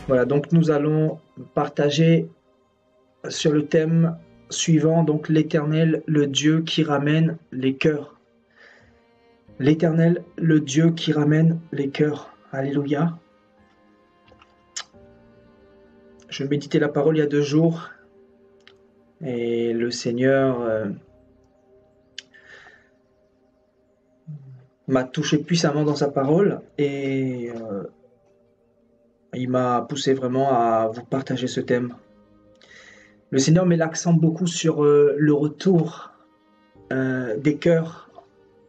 Voilà, donc nous allons partager sur le thème suivant, donc l'Éternel, le Dieu qui ramène les cœurs. L'Éternel, le Dieu qui ramène les cœurs. Alléluia. Je méditais la parole il y a 2 jours et le Seigneur m'a touché puissamment dans sa parole et il m'a poussé vraiment à vous partager ce thème. Le Seigneur met l'accent beaucoup sur le retour des cœurs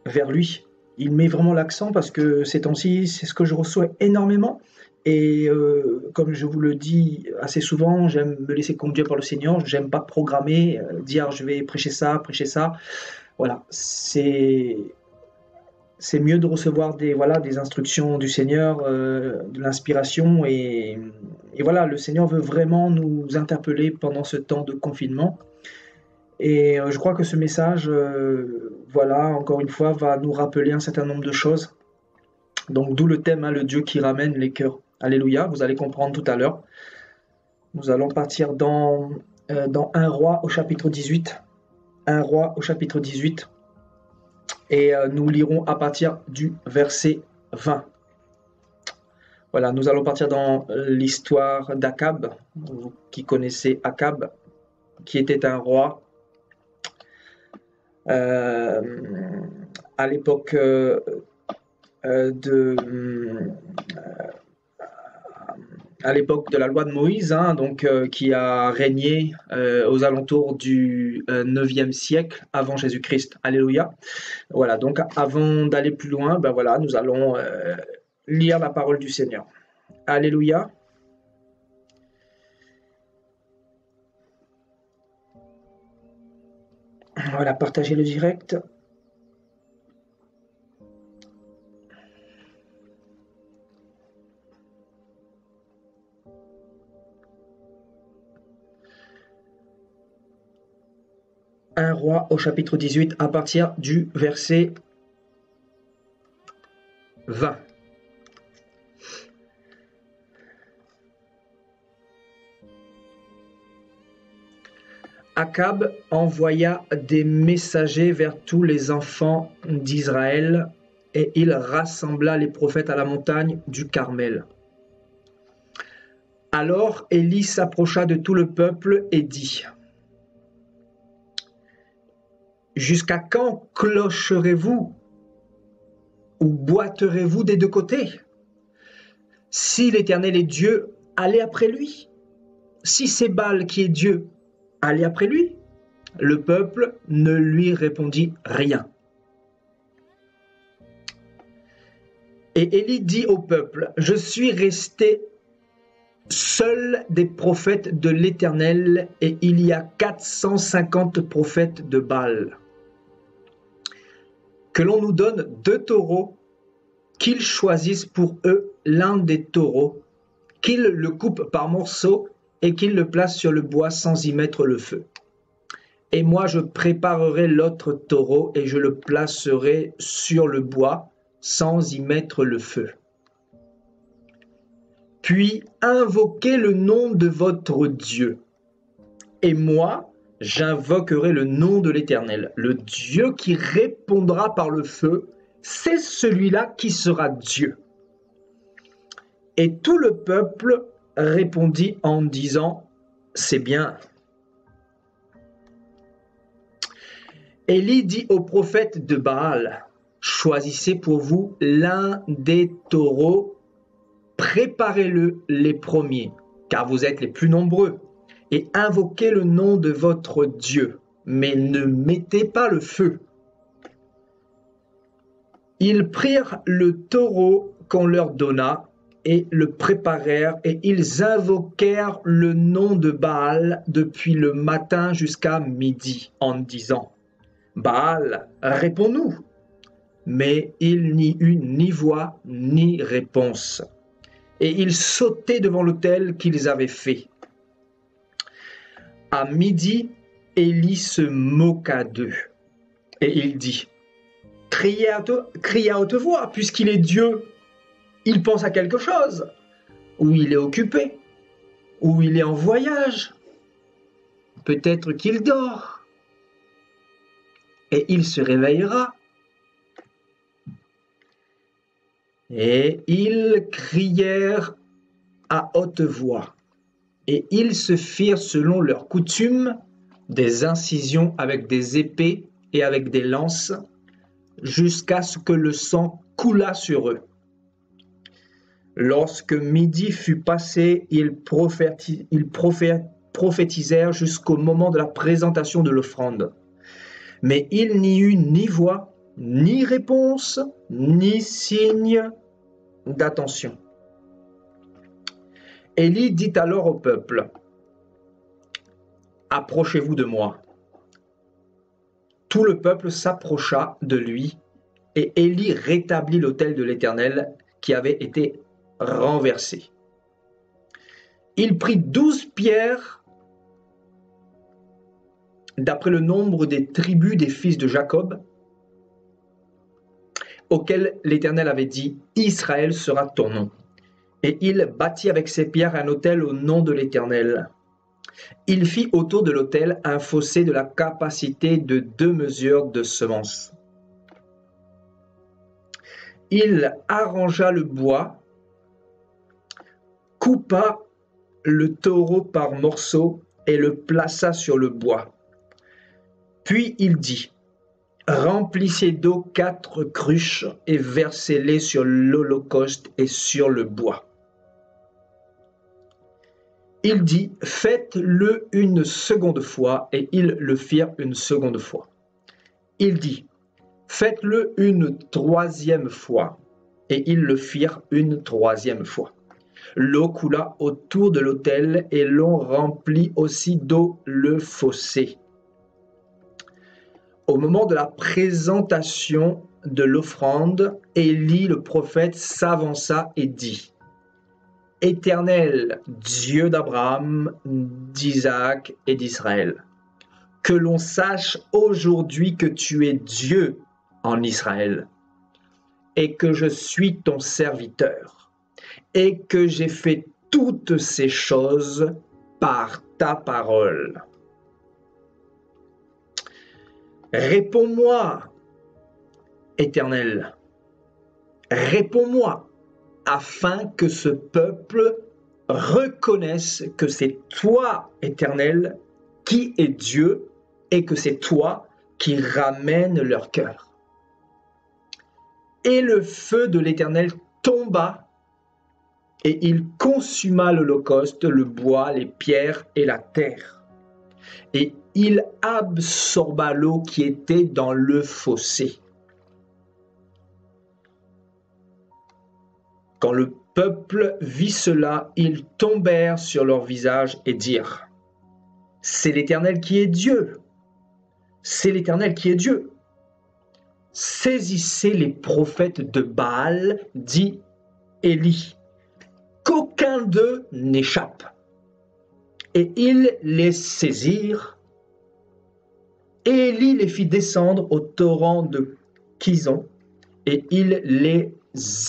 vers lui. Il met vraiment l'accent parce que ces temps-ci, c'est ce que je reçois énormément. Et comme je vous le dis assez souvent, j'aime me laisser conduire par le Seigneur. J'aime pas programmer, dire je vais prêcher ça, prêcher ça. Voilà, c'est mieux de recevoir des instructions du Seigneur, de l'inspiration. Et voilà, le Seigneur veut vraiment nous interpeller pendant ce temps de confinement. Et je crois que ce message, voilà, encore une fois, va nous rappeler un certain nombre de choses. Donc d'où le thème, hein, le Dieu qui ramène les cœurs. Alléluia, vous allez comprendre tout à l'heure. Nous allons partir dans 1 Roi au chapitre 18. 1 Roi au chapitre 18. Et nous lirons à partir du verset 20. Voilà, nous allons partir dans l'histoire d'Akab. Vous qui connaissez Akab, qui était un roi à l'époque à l'époque de la loi de Moïse, hein, donc qui a régné aux alentours du 9e siècle avant Jésus-Christ. Alléluia. Voilà, donc avant d'aller plus loin, ben voilà, nous allons lire la parole du Seigneur. Alléluia. Voilà, partagez le direct. Un roi au chapitre 18 à partir du verset 20. Akab envoya des messagers vers tous les enfants d'Israël et il rassembla les prophètes à la montagne du Carmel. Alors Élie s'approcha de tout le peuple et dit : « Jusqu'à quand clocherez-vous ou boiterez-vous des 2 côtés ? Si l'Éternel est Dieu, allez après lui. Si c'est Baal qui est Dieu, allez après lui. » Le peuple ne lui répondit rien. Et Élie dit au peuple : « Je suis resté seul des prophètes de l'Éternel et il y a 450 prophètes de Baal. Que l'on nous donne 2 taureaux, qu'ils choisissent pour eux l'un des taureaux, qu'ils le coupent par morceaux et qu'ils le placent sur le bois sans y mettre le feu. Et moi je préparerai l'autre taureau et je le placerai sur le bois sans y mettre le feu. Puis invoquez le nom de votre Dieu. Et moi, j'invoquerai le nom de l'Éternel. Le Dieu qui répondra par le feu, c'est celui-là qui sera Dieu. » Et tout le peuple répondit en disant : « C'est bien. » Élie dit aux prophètes de Baal : « Choisissez pour vous l'un des taureaux, préparez-le les premiers, car vous êtes les plus nombreux, et invoquez le nom de votre Dieu, mais ne mettez pas le feu. » Ils prirent le taureau qu'on leur donna, et le préparèrent, et ils invoquèrent le nom de Baal depuis le matin jusqu'à midi, en disant : « Baal, réponds-nous. » Mais il n'y eut ni voix, ni réponse. Et ils sautaient devant l'autel qu'ils avaient fait. À midi, Élie se moqua d'eux, et il dit : « Criez à haute voix, puisqu'il est Dieu. Il pense à quelque chose, ou il est occupé. ou il est en voyage. Peut-être qu'il dort. Et il se réveillera. Et ils crièrent à haute voix. Et ils se firent selon leur coutume des incisions avec des épées et avec des lances, jusqu'à ce que le sang coulât sur eux. Lorsque midi fut passé, ils prophétisèrent jusqu'au moment de la présentation de l'offrande. Mais il n'y eut ni voix, ni réponse, ni signe d'attention. Élie dit alors au peuple, « Approchez-vous de moi. » Tout le peuple s'approcha de lui, et Élie rétablit l'autel de l'Éternel qui avait été renversé. Il prit 12 pierres, d'après le nombre des tribus des fils de Jacob, auxquels l'Éternel avait dit, « Israël sera ton nom. » Et il bâtit avec ces pierres un autel au nom de l'Éternel. Il fit autour de l'autel un fossé de la capacité de 2 mesures de semence. Il arrangea le bois, coupa le taureau par morceaux et le plaça sur le bois. Puis il dit, « Remplissez d'eau 4 cruches et versez-les sur l'holocauste et sur le bois. » Il dit, « Faites-le une seconde fois, » et ils le firent une seconde fois. Il dit, « Faites-le une 3e fois, » et ils le firent une 3e fois. L'eau coula autour de l'autel et l'on remplit aussi d'eau le fossé. Au moment de la présentation de l'offrande, Élie le prophète s'avança et dit, « Éternel, Dieu d'Abraham, d'Isaac et d'Israël, que l'on sache aujourd'hui que tu es Dieu en Israël, et que je suis ton serviteur, et que j'ai fait toutes ces choses par ta parole. Réponds-moi, Éternel, réponds-moi, afin que ce peuple reconnaisse que c'est toi, Éternel, qui est Dieu, et que c'est toi qui ramène leur cœur. » Et le feu de l'Éternel tomba, et il consuma l'holocauste, le bois, les pierres et la terre. Et il absorba l'eau qui était dans le fossé. Quand le peuple vit cela, ils tombèrent sur leur visage et dirent, « C'est l'Éternel qui est Dieu, c'est l'Éternel qui est Dieu. » Saisissez les prophètes de Baal, dit Élie, qu'aucun d'eux n'échappe. Et ils les saisirent. Et Élie les fit descendre au torrent de Kison, et il les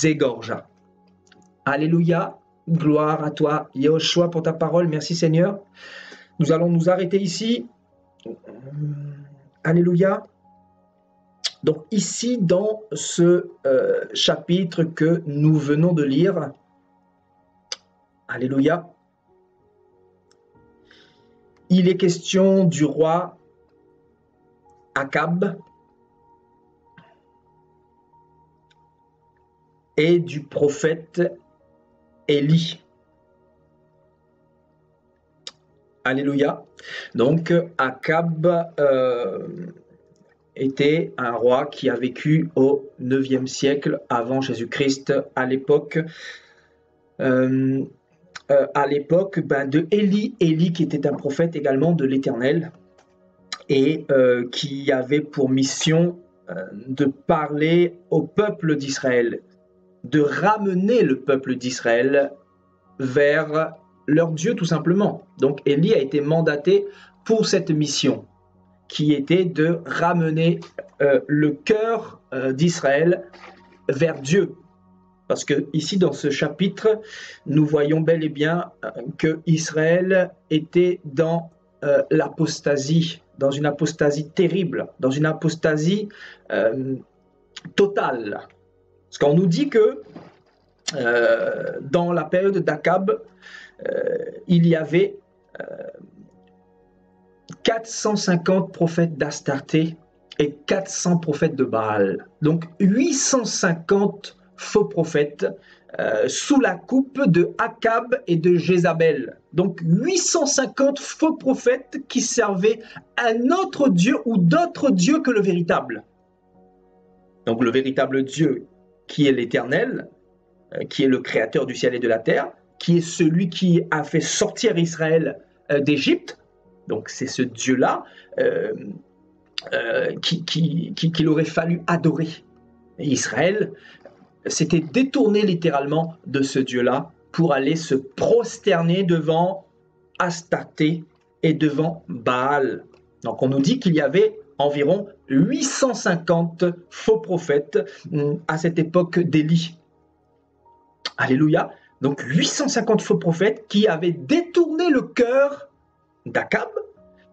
égorgea. Alléluia, gloire à toi, Yehoshua, pour ta parole. Merci Seigneur. Nous allons nous arrêter ici. Alléluia. Donc ici, dans ce chapitre que nous venons de lire, Alléluia, il est question du roi Akab et du prophète Élie. Alléluia. Donc Akab était un roi qui a vécu au 9e siècle avant Jésus-Christ, à l'époque de Élie, Élie qui était un prophète également de l'Éternel et qui avait pour mission de parler au peuple d'Israël, de ramener le peuple d'Israël vers leur Dieu tout simplement. Donc Élie a été mandaté pour cette mission qui était de ramener le cœur d'Israël vers Dieu. parce que ici dans ce chapitre, nous voyons bel et bien que Israël était dans l'apostasie, dans une apostasie terrible, dans une apostasie totale. Parce qu'on nous dit que dans la période d'Akab, il y avait 450 prophètes d'Astarté et 400 prophètes de Baal. Donc 850 faux prophètes sous la coupe de Akab et de Jézabel. Donc 850 faux prophètes qui servaient un autre Dieu ou d'autres dieux que le véritable. Donc le véritable Dieu qui est l'Éternel, qui est le créateur du ciel et de la terre, qui est celui qui a fait sortir Israël d'Égypte. Donc c'est ce Dieu-là qu'il aurait fallu adorer. Et Israël s'était détourné littéralement de ce Dieu-là pour aller se prosterner devant Astarté et devant Baal. Donc on nous dit qu'il y avait environ 850 faux prophètes à cette époque d'Élie. Alléluia. Donc 850 faux prophètes qui avaient détourné le cœur d'Akab,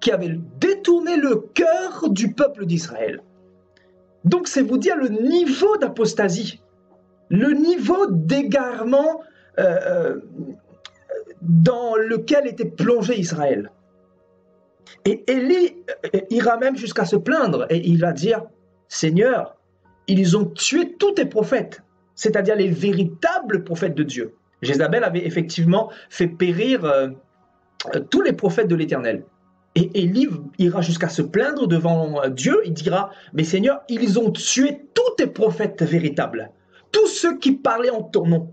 qui avaient détourné le cœur du peuple d'Israël. Donc c'est vous dire le niveau d'apostasie, le niveau d'égarement dans lequel était plongé Israël. Et Élie ira même jusqu'à se plaindre et il va dire « Seigneur, ils ont tué tous tes prophètes, c'est-à-dire les véritables prophètes de Dieu. » Jézabel avait effectivement fait périr tous les prophètes de l'Éternel. Et Élie ira jusqu'à se plaindre devant Dieu, il dira « Mais Seigneur, ils ont tué tous tes prophètes véritables, tous ceux qui parlaient en ton nom.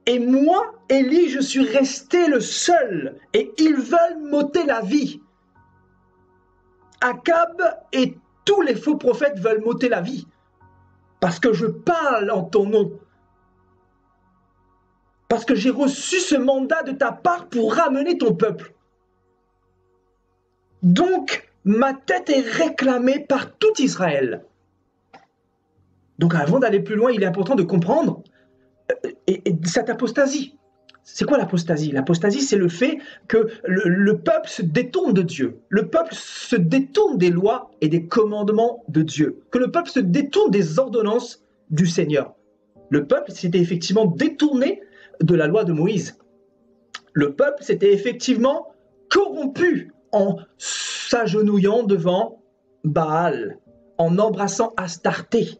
Et moi, Élie, je suis resté le seul, et ils veulent m'ôter la vie. Akab et tous les faux prophètes veulent m'ôter la vie, parce que je parle en ton nom. Parce que j'ai reçu ce mandat de ta part pour ramener ton peuple. Donc, ma tête est réclamée par tout Israël. » Donc, avant d'aller plus loin, il est important de comprendre cette apostasie. C'est quoi l'apostasie? L'apostasie, c'est le fait que le peuple se détourne de Dieu. Le peuple se détourne des lois et des commandements de Dieu. Que le peuple se détourne des ordonnances du Seigneur. Le peuple s'était effectivement détourné de la loi de Moïse. Le peuple s'était effectivement corrompu en s'agenouillant devant Baal, en embrassant Astarté,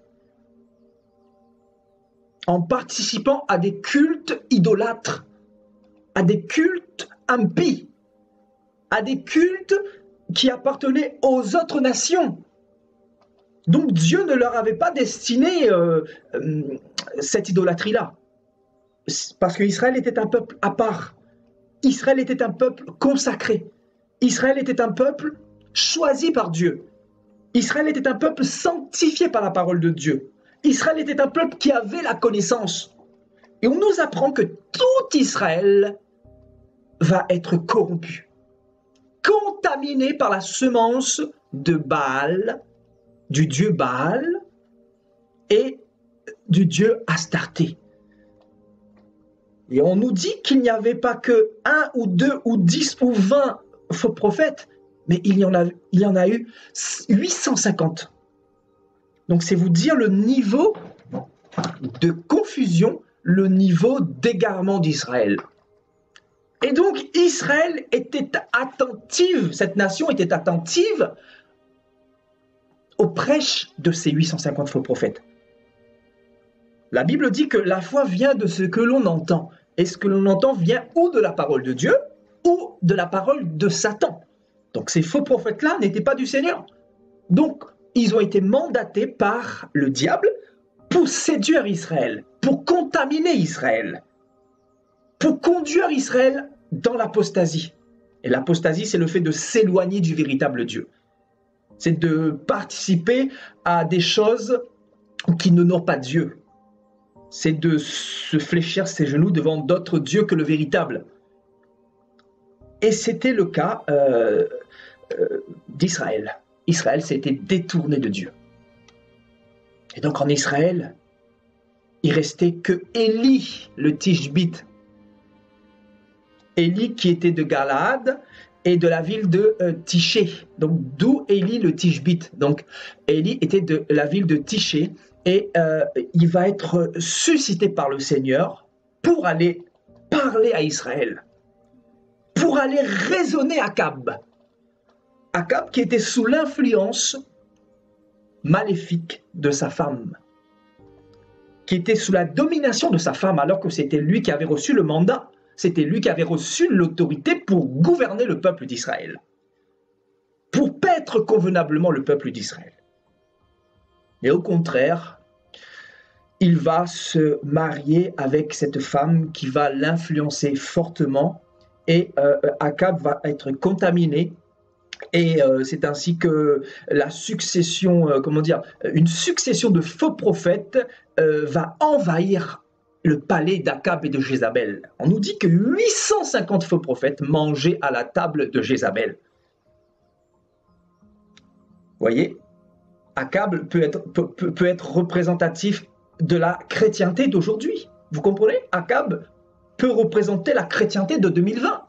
en participant à des cultes idolâtres, à des cultes impies, à des cultes qui appartenaient aux autres nations. Donc Dieu ne leur avait pas destiné cette idolâtrie-là. Parce qu'Israël était un peuple à part. Israël était un peuple consacré. Israël était un peuple choisi par Dieu. Israël était un peuple sanctifié par la parole de Dieu. Israël était un peuple qui avait la connaissance. Et on nous apprend que tout Israël va être corrompu, contaminé par la semence de Baal, du dieu Baal et du dieu Astarté. Et on nous dit qu'il n'y avait pas que 1 ou 2 ou 10 ou 20 faux prophètes, mais il y en a eu 850. Donc c'est vous dire le niveau de confusion, le niveau d'égarement d'Israël. Et donc Israël était attentive, cette nation était attentive aux prêches de ces 850 faux prophètes. La Bible dit que la foi vient de ce que l'on entend. Et ce que l'on entend vient ou de la parole de Dieu ou de la parole de Satan. Donc ces faux prophètes-là n'étaient pas du Seigneur. Donc ils ont été mandatés par le diable pour séduire Israël, pour contaminer Israël, pour conduire Israël dans l'apostasie. Et l'apostasie, c'est le fait de s'éloigner du véritable Dieu. C'est de participer à des choses qui n'honorent pas Dieu. C'est de se fléchir ses genoux devant d'autres dieux que le véritable. Et c'était le cas d'Israël. Israël s'était détourné de Dieu. Et donc en Israël, il restait que Élie, le Tishbite. Élie qui était de Galaad et de la ville de Tiché. Donc d'où Élie le Tishbite. Donc Élie était de la ville de Tiché et il va être suscité par le Seigneur pour aller parler à Israël, pour aller raisonner Akab. Akab qui était sous l'influence maléfique de sa femme, qui était sous la domination de sa femme, alors que c'était lui qui avait reçu le mandat, c'était lui qui avait reçu l'autorité pour gouverner le peuple d'Israël, pour paître convenablement le peuple d'Israël. Et au contraire, il va se marier avec cette femme qui va l'influencer fortement et Akab va être contaminé. Et c'est ainsi que la succession, une succession de faux prophètes va envahir le palais d'Akab et de Jézabel. On nous dit que 850 faux prophètes mangeaient à la table de Jézabel. Vous voyez, Akab peut être représentatif de la chrétienté d'aujourd'hui. Vous comprenez? Akab peut représenter la chrétienté de 2020.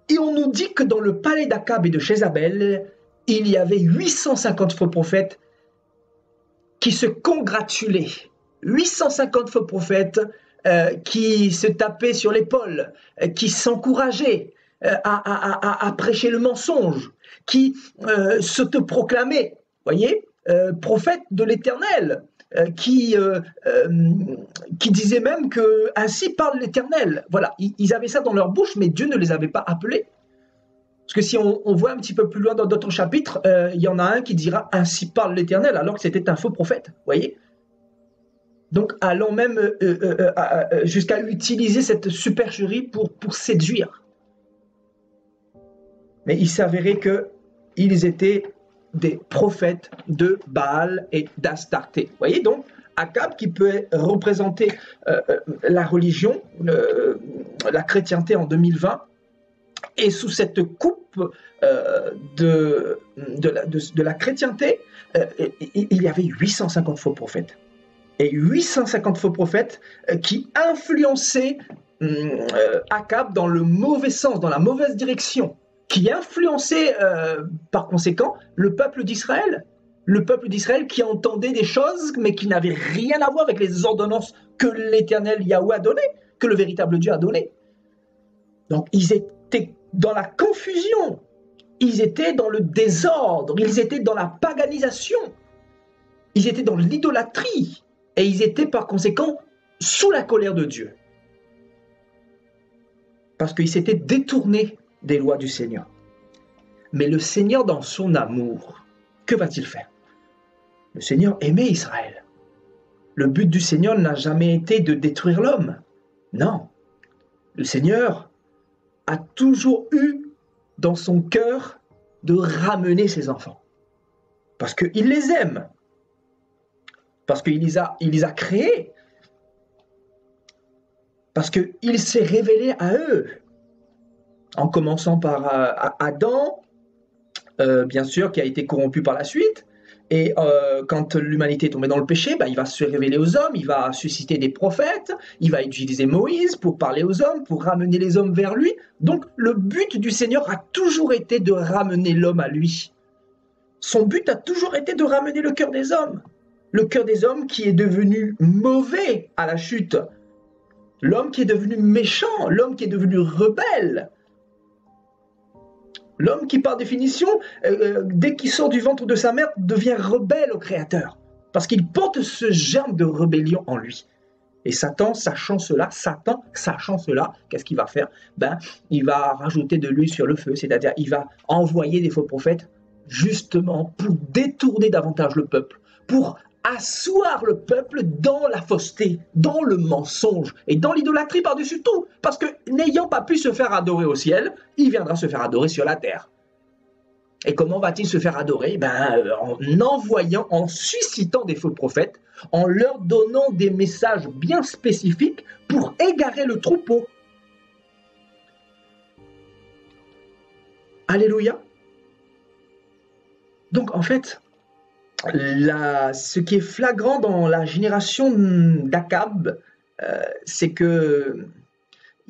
Et on nous dit que dans le palais d'Akab et de Jézabel, il y avait 850 faux prophètes qui se congratulaient. 850 faux prophètes qui se tapaient sur l'épaule, qui s'encourageaient à prêcher le mensonge, qui s'autoproclamaient, voyez, prophètes de l'Éternel, qui disaient même que ainsi parle l'Éternel. Voilà, ils avaient ça dans leur bouche, mais Dieu ne les avait pas appelés. Parce que si on voit un petit peu plus loin dans d'autres chapitres, il y en a un qui dira ainsi parle l'Éternel, alors que c'était un faux prophète. Voyez. Donc allons même jusqu'à utiliser cette supercherie pour séduire. Mais il s'avérait qu'ils étaient des prophètes de Baal et d'Astarté. Vous voyez donc, Akab qui peut représenter la religion, la chrétienté en 2020, et sous cette coupe de la chrétienté, il y avait 850 faux prophètes. Et 850 faux prophètes qui influençaient Akab dans le mauvais sens, dans la mauvaise direction, qui influençait par conséquent le peuple d'Israël. Le peuple d'Israël qui entendait des choses, mais qui n'avaient rien à voir avec les ordonnances que l'Éternel Yahweh a données, que le véritable Dieu a données. Donc ils étaient dans la confusion, ils étaient dans le désordre, ils étaient dans la paganisation, ils étaient dans l'idolâtrie, et ils étaient par conséquent sous la colère de Dieu. Parce qu'ils s'étaient détournés des lois du Seigneur. Mais le Seigneur, dans son amour, que va-t-il faire? Le Seigneur aimait Israël. Le but du Seigneur n'a jamais été de détruire l'homme. Non. Le Seigneur a toujours eu dans son cœur de ramener ses enfants. Parce qu'il les aime. Parce qu'il les a créés. Parce qu'il s'est révélé à eux. En commençant par Adam, bien sûr, qui a été corrompu par la suite. Et quand l'humanité est tombée dans le péché, il va se révéler aux hommes, il va susciter des prophètes, il va utiliser Moïse pour parler aux hommes, pour ramener les hommes vers lui. Donc le but du Seigneur a toujours été de ramener l'homme à lui. Son but a toujours été de ramener le cœur des hommes. Le cœur des hommes qui est devenu mauvais à la chute. L'homme qui est devenu méchant, l'homme qui est devenu rebelle. L'homme qui, par définition, dès qu'il sort du ventre de sa mère, devient rebelle au Créateur. Parce qu'il porte ce germe de rébellion en lui. Et Satan, sachant cela, qu'est-ce qu'il va faire? Il va rajouter de l'huile sur le feu, c'est-à-dire il va envoyer des faux prophètes justement pour détourner davantage le peuple, pour asseoir le peuple dans la fausseté, dans le mensonge et dans l'idolâtrie par-dessus tout. Parce que n'ayant pas pu se faire adorer au ciel, il viendra se faire adorer sur la terre. Et comment va-t-il se faire adorer? En envoyant, en suscitant des faux prophètes, en leur donnant des messages bien spécifiques pour égarer le troupeau. Alléluia. Donc en fait, Ce qui est flagrant dans la génération d'Akab, c'est que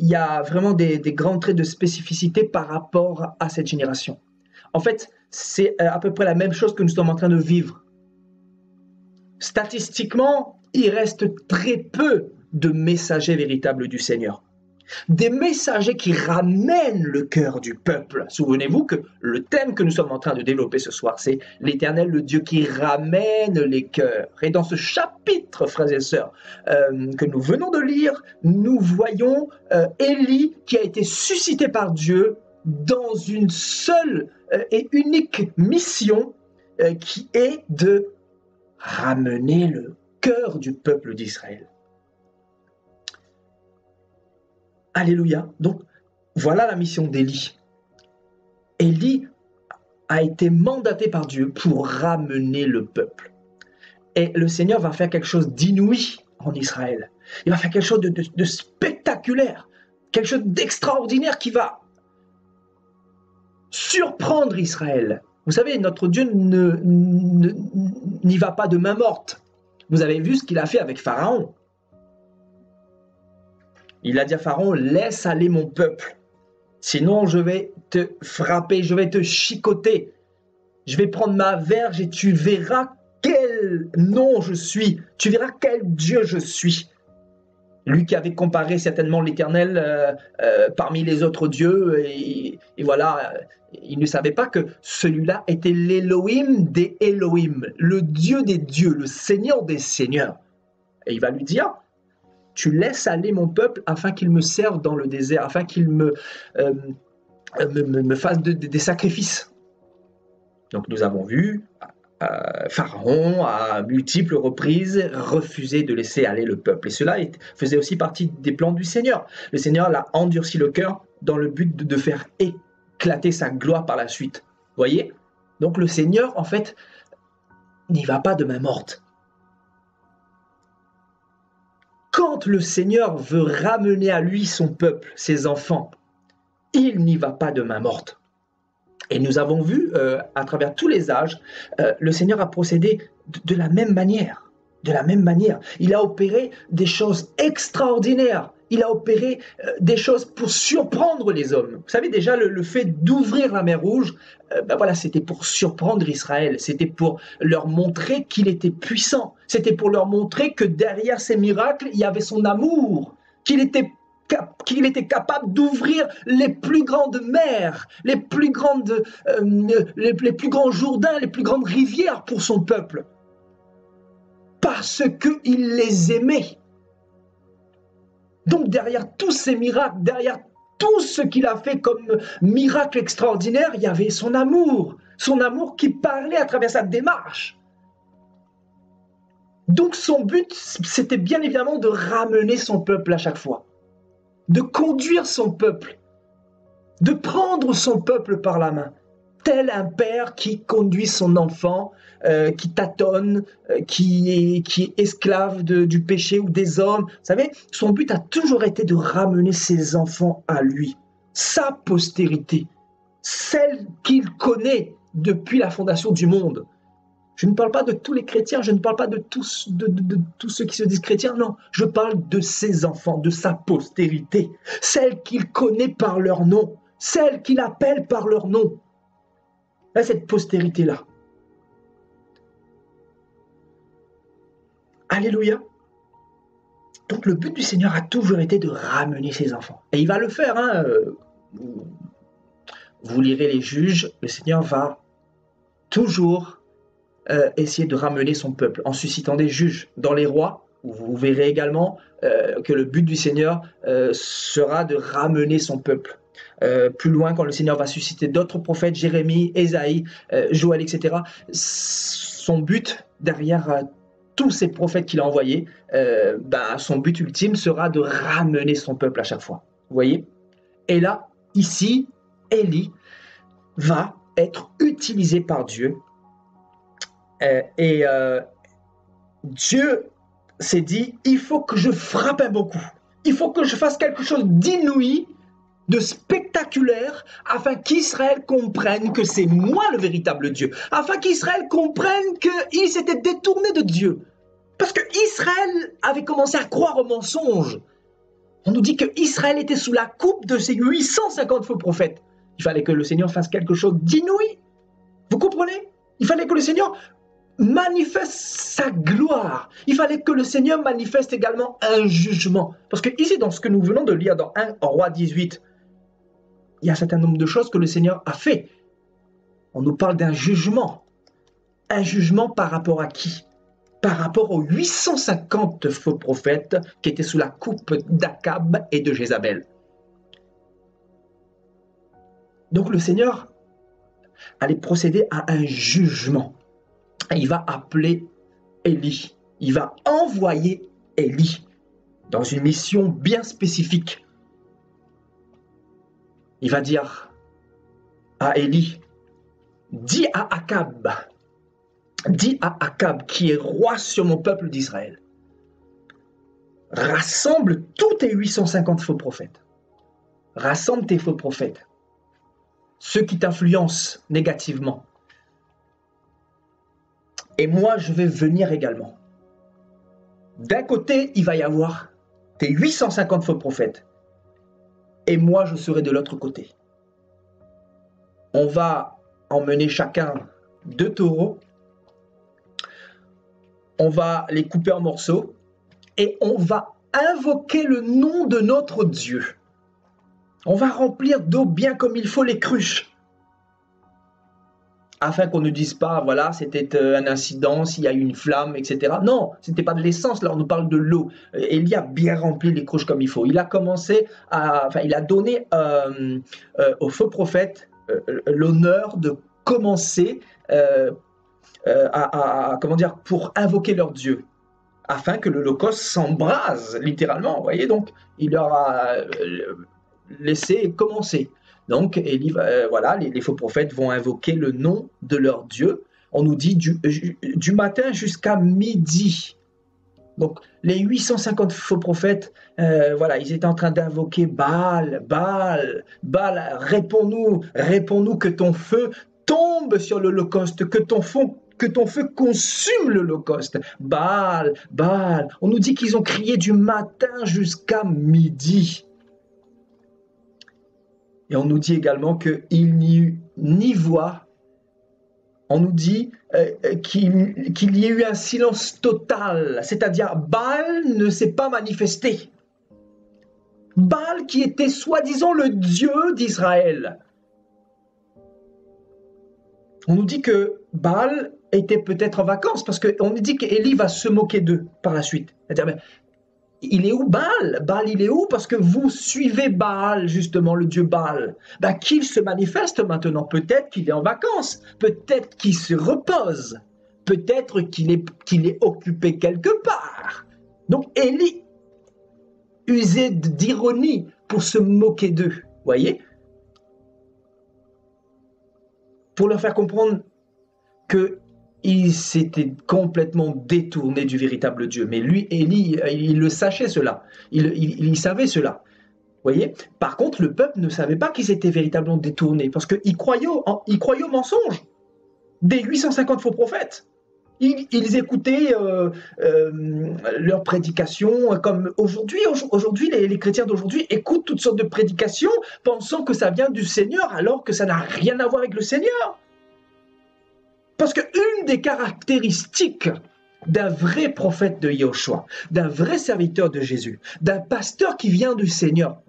il y a vraiment des grands traits de spécificité par rapport à cette génération. En fait, c'est à peu près la même chose que nous sommes en train de vivre. Statistiquement, il reste très peu de messagers véritables du Seigneur. Des messagers qui ramènent le cœur du peuple. Souvenez-vous que le thème que nous sommes en train de développer ce soir, c'est l'Éternel, le Dieu qui ramène les cœurs. Et dans ce chapitre, frères et sœurs, que nous venons de lire, nous voyons Élie qui a été suscité par Dieu dans une seule et unique mission qui est de ramener le cœur du peuple d'Israël. Alléluia. Donc, voilà la mission d'Élie. Élie a été mandaté par Dieu pour ramener le peuple. Et le Seigneur va faire quelque chose d'inouï en Israël. Il va faire quelque chose de spectaculaire, quelque chose d'extraordinaire qui va surprendre Israël. Vous savez, notre Dieu n'y va pas de main morte. Vous avez vu ce qu'il a fait avec Pharaon. Il a dit à Pharaon, laisse aller mon peuple, sinon je vais te frapper, je vais te chicoter, je vais prendre ma verge et tu verras quel nom je suis, tu verras quel Dieu je suis. Lui qui avait comparé certainement l'Éternel parmi les autres dieux, et voilà, il ne savait pas que celui-là était l'Élohim des Elohim, le Dieu des dieux, le Seigneur des seigneurs. Et il va lui dire, tu laisses aller mon peuple afin qu'il me serve dans le désert, afin qu'il me fasse des sacrifices. Donc nous avons vu Pharaon à multiples reprises refusé de laisser aller le peuple. Et cela faisait aussi partie des plans du Seigneur. Le Seigneur l'a endurci le cœur dans le but de faire éclater sa gloire par la suite. Voyez? Donc le Seigneur, en fait, n'y va pas de main morte. Quand le Seigneur veut ramener à lui son peuple, ses enfants, il n'y va pas de main morte. Et nous avons vu, à travers tous les âges, le Seigneur a procédé de la même manière. De la même manière. Il a opéré des choses extraordinaires. Il a opéré des choses pour surprendre les hommes. Vous savez déjà, le fait d'ouvrir la mer Rouge, voilà, c'était pour surprendre Israël. C'était pour leur montrer qu'il était puissant. C'était pour leur montrer que derrière ces miracles, il y avait son amour, qu'il était capable d'ouvrir les plus grandes mers, les plus grands Jourdains, les plus grandes rivières pour son peuple. Parce qu'il les aimait. Donc derrière tous ces miracles, derrière tout ce qu'il a fait comme miracle extraordinaire, il y avait son amour qui parlait à travers sa démarche. Donc son but, c'était bien évidemment de ramener son peuple à chaque fois, de conduire son peuple, de prendre son peuple par la main, tel un père qui conduit son enfant, qui tâtonne, qui est esclave du péché ou des hommes. Vous savez, son but a toujours été de ramener ses enfants à lui, sa postérité, celle qu'il connaît depuis la fondation du monde. Je ne parle pas de tous les chrétiens, je ne parle pas de tous ceux qui se disent chrétiens, non. Je parle de ses enfants, de sa postérité, celle qu'il connaît par leur nom, celle qu'il appelle par leur nom. Là, cette postérité-là. Alléluia. Donc le but du Seigneur a toujours été de ramener ses enfants. Et il va le faire. Hein. Vous lirez les Juges, le Seigneur va toujours essayer de ramener son peuple en suscitant des juges. Dans les rois, vous verrez également que le but du Seigneur sera de ramener son peuple. Plus loin, quand le Seigneur va susciter d'autres prophètes, Jérémie, Ésaïe, Joël, etc., son but derrière tous ces prophètes qu'il a envoyés, son but ultime sera de ramener son peuple à chaque fois. Vous voyez? Et là, ici, Élie va être utilisé par Dieu. Dieu s'est dit, il faut que je frappe un bon coup. Il faut que je fasse quelque chose d'inouï de spectaculaire, afin qu'Israël comprenne que c'est moi le véritable Dieu, afin qu'Israël comprenne qu'il s'était détourné de Dieu. Parce que Israël avait commencé à croire au mensonge. On nous dit que Israël était sous la coupe de ces 850 faux prophètes. Il fallait que le Seigneur fasse quelque chose d'inouï. Vous comprenez? Il fallait que le Seigneur manifeste sa gloire. Il fallait que le Seigneur manifeste également un jugement. Parce que ici, dans ce que nous venons de lire dans 1 Roi 18, il y a un certain nombre de choses que le Seigneur a fait. On nous parle d'un jugement. Un jugement par rapport à qui? Par rapport aux 850 faux prophètes qui étaient sous la coupe d'Akab et de Jézabel. Donc le Seigneur allait procéder à un jugement. Il va appeler Élie. Il va envoyer Élie dans une mission bien spécifique. Il va dire à Élie, dis à Akab qui est roi sur mon peuple d'Israël, rassemble tous tes 850 faux prophètes. Rassemble tes faux prophètes, ceux qui t'influencent négativement. Et moi, je vais venir également. D'un côté, il va y avoir tes 850 faux prophètes. Et moi, je serai de l'autre côté. On va emmener chacun 2 taureaux. On va les couper en morceaux. Et on va invoquer le nom de notre Dieu. On va remplir d'eau bien comme il faut les cruches. Afin qu'on ne dise pas, voilà, c'était un incident, s'il y a eu une flamme, etc. Non, ce n'était pas de l'essence, là on nous parle de l'eau. Élie a bien rempli les cruches comme il faut. Il a il a donné aux faux prophètes l'honneur de commencer pour invoquer leur Dieu, afin que l'Holocauste s'embrase, littéralement. Vous voyez, donc il leur a laissé commencer. Donc, Élie, les faux prophètes vont invoquer le nom de leur Dieu. On nous dit du matin jusqu'à midi. Donc, les 850 faux prophètes, ils étaient en train d'invoquer Baal, Baal, Baal, réponds-nous que ton feu tombe sur l'Holocauste, que ton feu consume l'Holocauste. Baal, Baal. On nous dit qu'ils ont crié du matin jusqu'à midi. Et on nous dit également qu'il n'y eut ni voix. On nous dit qu'il y a eu un silence total, c'est-à-dire Baal ne s'est pas manifesté. Baal qui était soi-disant le Dieu d'Israël. On nous dit que Baal était peut-être en vacances, parce qu'on nous dit qu'Élie va se moquer d'eux par la suite. C'est-à-dire, il est où Baal? Baal, il est où? Parce que vous suivez Baal, justement, le dieu Baal. Qu'il se manifeste maintenant. Peut-être qu'il est en vacances. Peut-être qu'il se repose. Peut-être qu'il est occupé quelque part. Donc, Élie usait d'ironie pour se moquer d'eux. Voyez? Pour leur faire comprendre que il s'était complètement détourné du véritable Dieu. Mais lui, Élie, il le sachait cela. Il savait cela. Voyez? Par contre, le peuple ne savait pas qu'il s'était véritablement détourné, parce qu'il croyait au mensonge des 850 faux prophètes. Ils écoutaient leurs prédications comme aujourd'hui. Aujourd'hui, les chrétiens d'aujourd'hui écoutent toutes sortes de prédications, pensant que ça vient du Seigneur, alors que ça n'a rien à voir avec le Seigneur. Parce qu'une des caractéristiques d'un vrai prophète de Yahushua, d'un vrai serviteur de Jésus, d'un pasteur qui vient du Seigneur,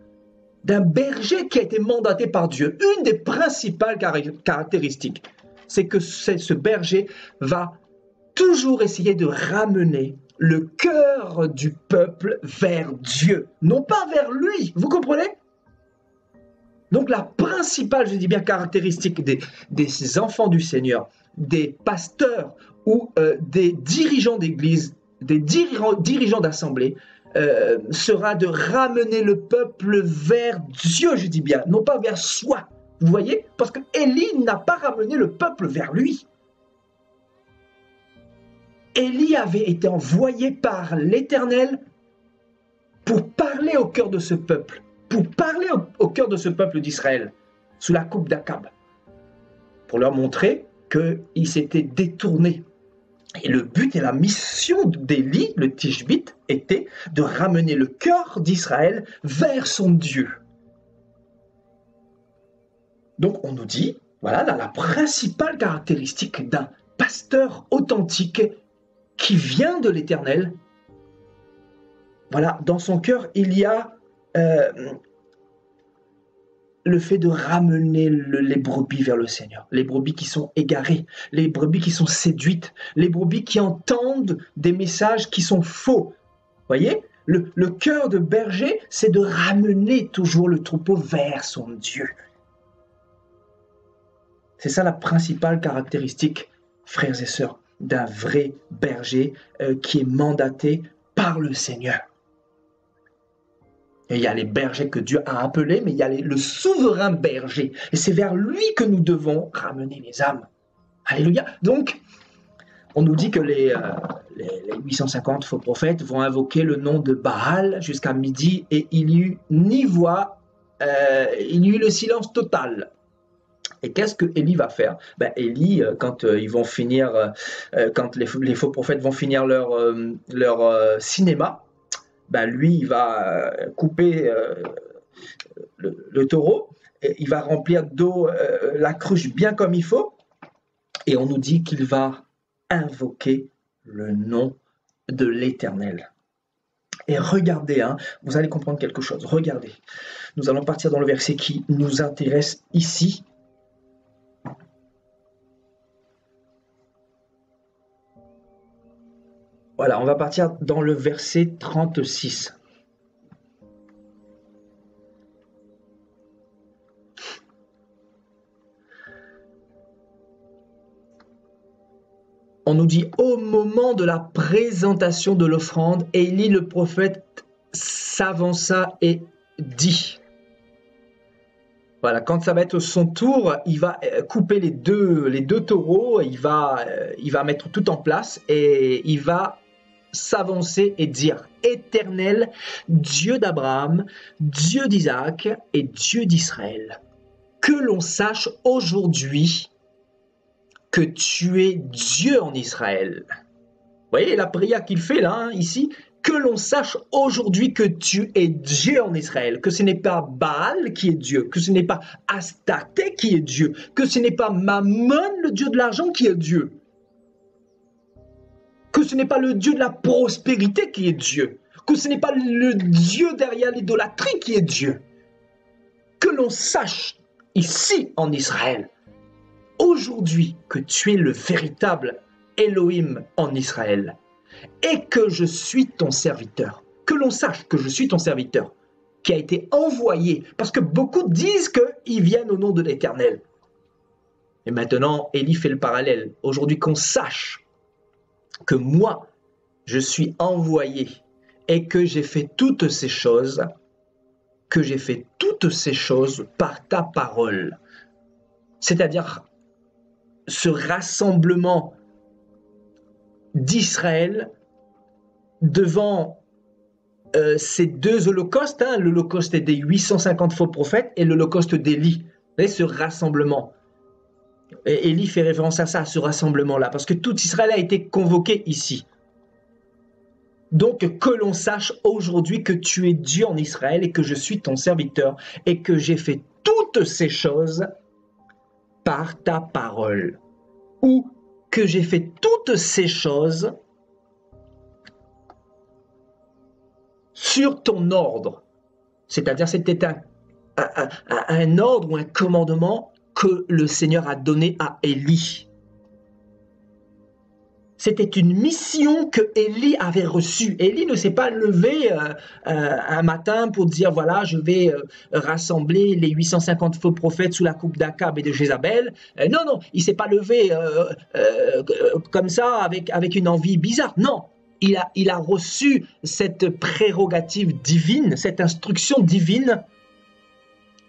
d'un berger qui a été mandaté par Dieu, une des principales caractéristiques, c'est que ce berger va toujours essayer de ramener le cœur du peuple vers Dieu, non pas vers lui. Vous comprenez? Donc la principale, je dis bien, caractéristique des enfants du Seigneur, des pasteurs ou des dirigeants d'église, des dirigeants d'assemblée, sera de ramener le peuple vers Dieu, je dis bien, non pas vers soi. Vous voyez? Parce que Élie n'a pas ramené le peuple vers lui. Élie avait été envoyé par l'Éternel pour parler au cœur de ce peuple, pour parler au cœur de ce peuple d'Israël, sous la coupe d'Akab, pour leur montrer qu'ils s'étaient détournés. Et le but et la mission d'Élie, le Tishbite, était de ramener le cœur d'Israël vers son Dieu. Donc on nous dit, voilà la principale caractéristique d'un pasteur authentique qui vient de l'Éternel. Voilà, dans son cœur, il y a le fait de ramener les brebis vers le Seigneur. Les brebis qui sont égarées, les brebis qui sont séduites, les brebis qui entendent des messages qui sont faux. Voyez, le cœur de berger, c'est de ramener toujours le troupeau vers son Dieu. C'est ça la principale caractéristique, frères et sœurs, d'un vrai berger qui est mandaté par le Seigneur. Et il y a les bergers que Dieu a appelés, mais il y a le souverain berger. Et c'est vers lui que nous devons ramener les âmes. Alléluia. Donc, on nous dit que les 850 faux prophètes vont invoquer le nom de Baal jusqu'à midi et il n'y eut ni voix, il y eut le silence total. Et qu'est-ce que Élie va faire? Élie, quand ils vont finir, quand les faux prophètes vont finir leur cinéma, lui, il va couper le taureau, et il va remplir d'eau la cruche bien comme il faut, et on nous dit qu'il va invoquer le nom de l'Éternel. Et regardez, vous allez comprendre quelque chose. Regardez, nous allons partir dans le verset qui nous intéresse ici. Voilà, on va partir dans le verset 36. On nous dit, au moment de la présentation de l'offrande, Élie le prophète s'avança et dit. Voilà, quand ça va être son tour, il va couper les deux taureaux, il va mettre tout en place et il va s'avancer et dire: Éternel, Dieu d'Abraham, Dieu d'Isaac et Dieu d'Israël, que l'on sache aujourd'hui que tu es Dieu en Israël. Vous voyez la prière qu'il fait là, ici, que l'on sache aujourd'hui que tu es Dieu en Israël, que ce n'est pas Baal qui est Dieu, que ce n'est pas Astarté qui est Dieu, que ce n'est pas Mammon, le Dieu de l'argent, qui est Dieu, que ce n'est pas le Dieu de la prospérité qui est Dieu, que ce n'est pas le Dieu derrière l'idolâtrie qui est Dieu. Que l'on sache ici en Israël, aujourd'hui, que tu es le véritable Elohim en Israël et que je suis ton serviteur. Que l'on sache que je suis ton serviteur, qui a été envoyé, parce que beaucoup disent qu'ils viennent au nom de l'Éternel. Et maintenant, Élie fait le parallèle. Aujourd'hui, qu'on sache que moi, je suis envoyé et que j'ai fait toutes ces choses, par ta parole. C'est-à-dire ce rassemblement d'Israël devant ces deux holocaustes, l'holocauste des 850 faux prophètes et l'holocauste d'Élie. Vous voyez ce rassemblement. Et Élie fait référence à ça, à ce rassemblement-là, parce que tout Israël a été convoqué ici. Donc que l'on sache aujourd'hui que tu es Dieu en Israël et que je suis ton serviteur et que j'ai fait toutes ces choses par ta parole. Ou que j'ai fait toutes ces choses sur ton ordre. C'est-à-dire c'était un ordre ou un commandement que le Seigneur a donné à Élie. C'était une mission que Élie avait reçue. Élie ne s'est pas levé un matin pour dire, voilà, je vais rassembler les 850 faux prophètes sous la coupe d'Akab et de Jézabel. Non, il ne s'est pas levé comme ça avec une envie bizarre. Non, il a reçu cette prérogative divine, cette instruction divine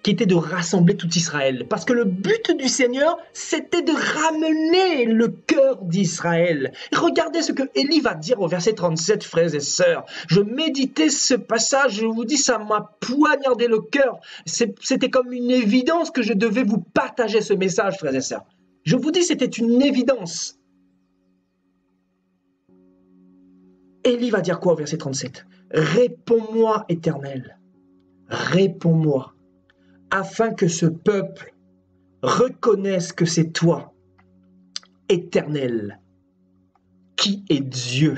qui était de rassembler tout Israël. Parce que le but du Seigneur, c'était de ramener le cœur d'Israël. Regardez ce que Élie va dire au verset 37, frères et sœurs. Je méditais ce passage, je vous dis, ça m'a poignardé le cœur. C'était comme une évidence que je devais vous partager ce message, frères et sœurs. Je vous dis, c'était une évidence. Élie va dire quoi au verset 37? Réponds-moi, Éternel, réponds-moi, afin que ce peuple reconnaisse que c'est toi, Éternel, qui est Dieu,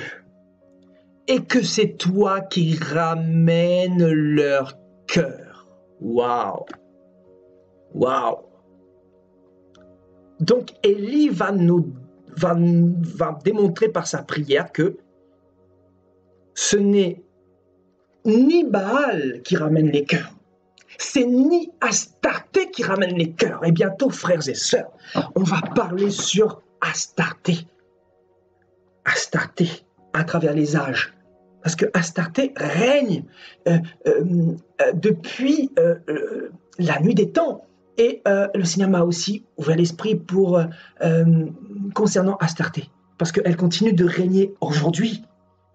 et que c'est toi qui ramènes leur cœur. Waouh! Waouh! Donc Élie va démontrer par sa prière que ce n'est ni Baal qui ramène les cœurs, c'est ni Astarté qui ramène les cœurs. Et bientôt, frères et sœurs, on va parler sur Astarté. Astarté à travers les âges. Parce que Astarté règne depuis la nuit des temps. Et le Seigneur m'a aussi ouvert l'esprit pour concernant Astarté. Parce qu'elle continue de régner aujourd'hui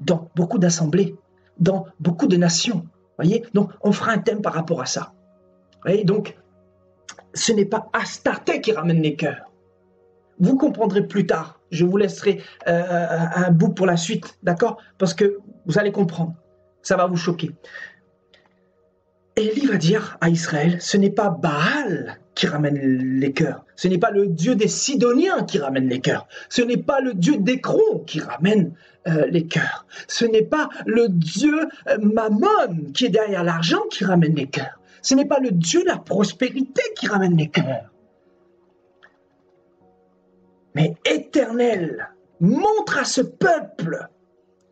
dans beaucoup d'assemblées, dans beaucoup de nations. Voyez, donc on fera un thème par rapport à ça. Voyez, donc ce n'est pas Astarté qui ramène les cœurs. Vous comprendrez plus tard. Je vous laisserai un bout pour la suite, d'accord? Parce que vous allez comprendre. Ça va vous choquer. Élie va dire à Israël, ce n'est pas Baal qui ramène les cœurs. Ce n'est pas le Dieu des Sidoniens qui ramène les cœurs. Ce n'est pas le Dieu d'Écron qui ramène les cœurs. Ce n'est pas le Dieu Mammon qui est derrière l'argent qui ramène les cœurs. Ce n'est pas le Dieu de la prospérité qui ramène les cœurs. Mais Éternel, montre à ce peuple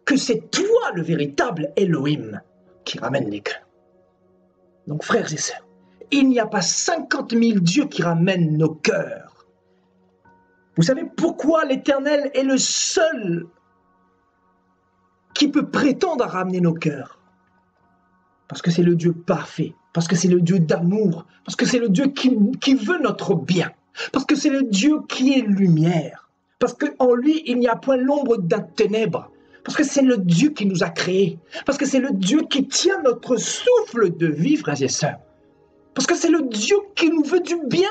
que c'est toi le véritable Elohim qui ramène les cœurs. Donc frères et sœurs, il n'y a pas 50 000 dieux qui ramènent nos cœurs. Vous savez pourquoi l'Éternel est le seul qui peut prétendre à ramener nos cœurs? Parce que c'est le Dieu parfait, parce que c'est le Dieu d'amour, parce que c'est le Dieu qui veut notre bien, parce que c'est le Dieu qui est lumière, parce qu'en lui, il n'y a point l'ombre d'un ténèbre, parce que c'est le Dieu qui nous a créés, parce que c'est le Dieu qui tient notre souffle de vie, frères et sœurs, parce que c'est le Dieu qui nous veut du bien.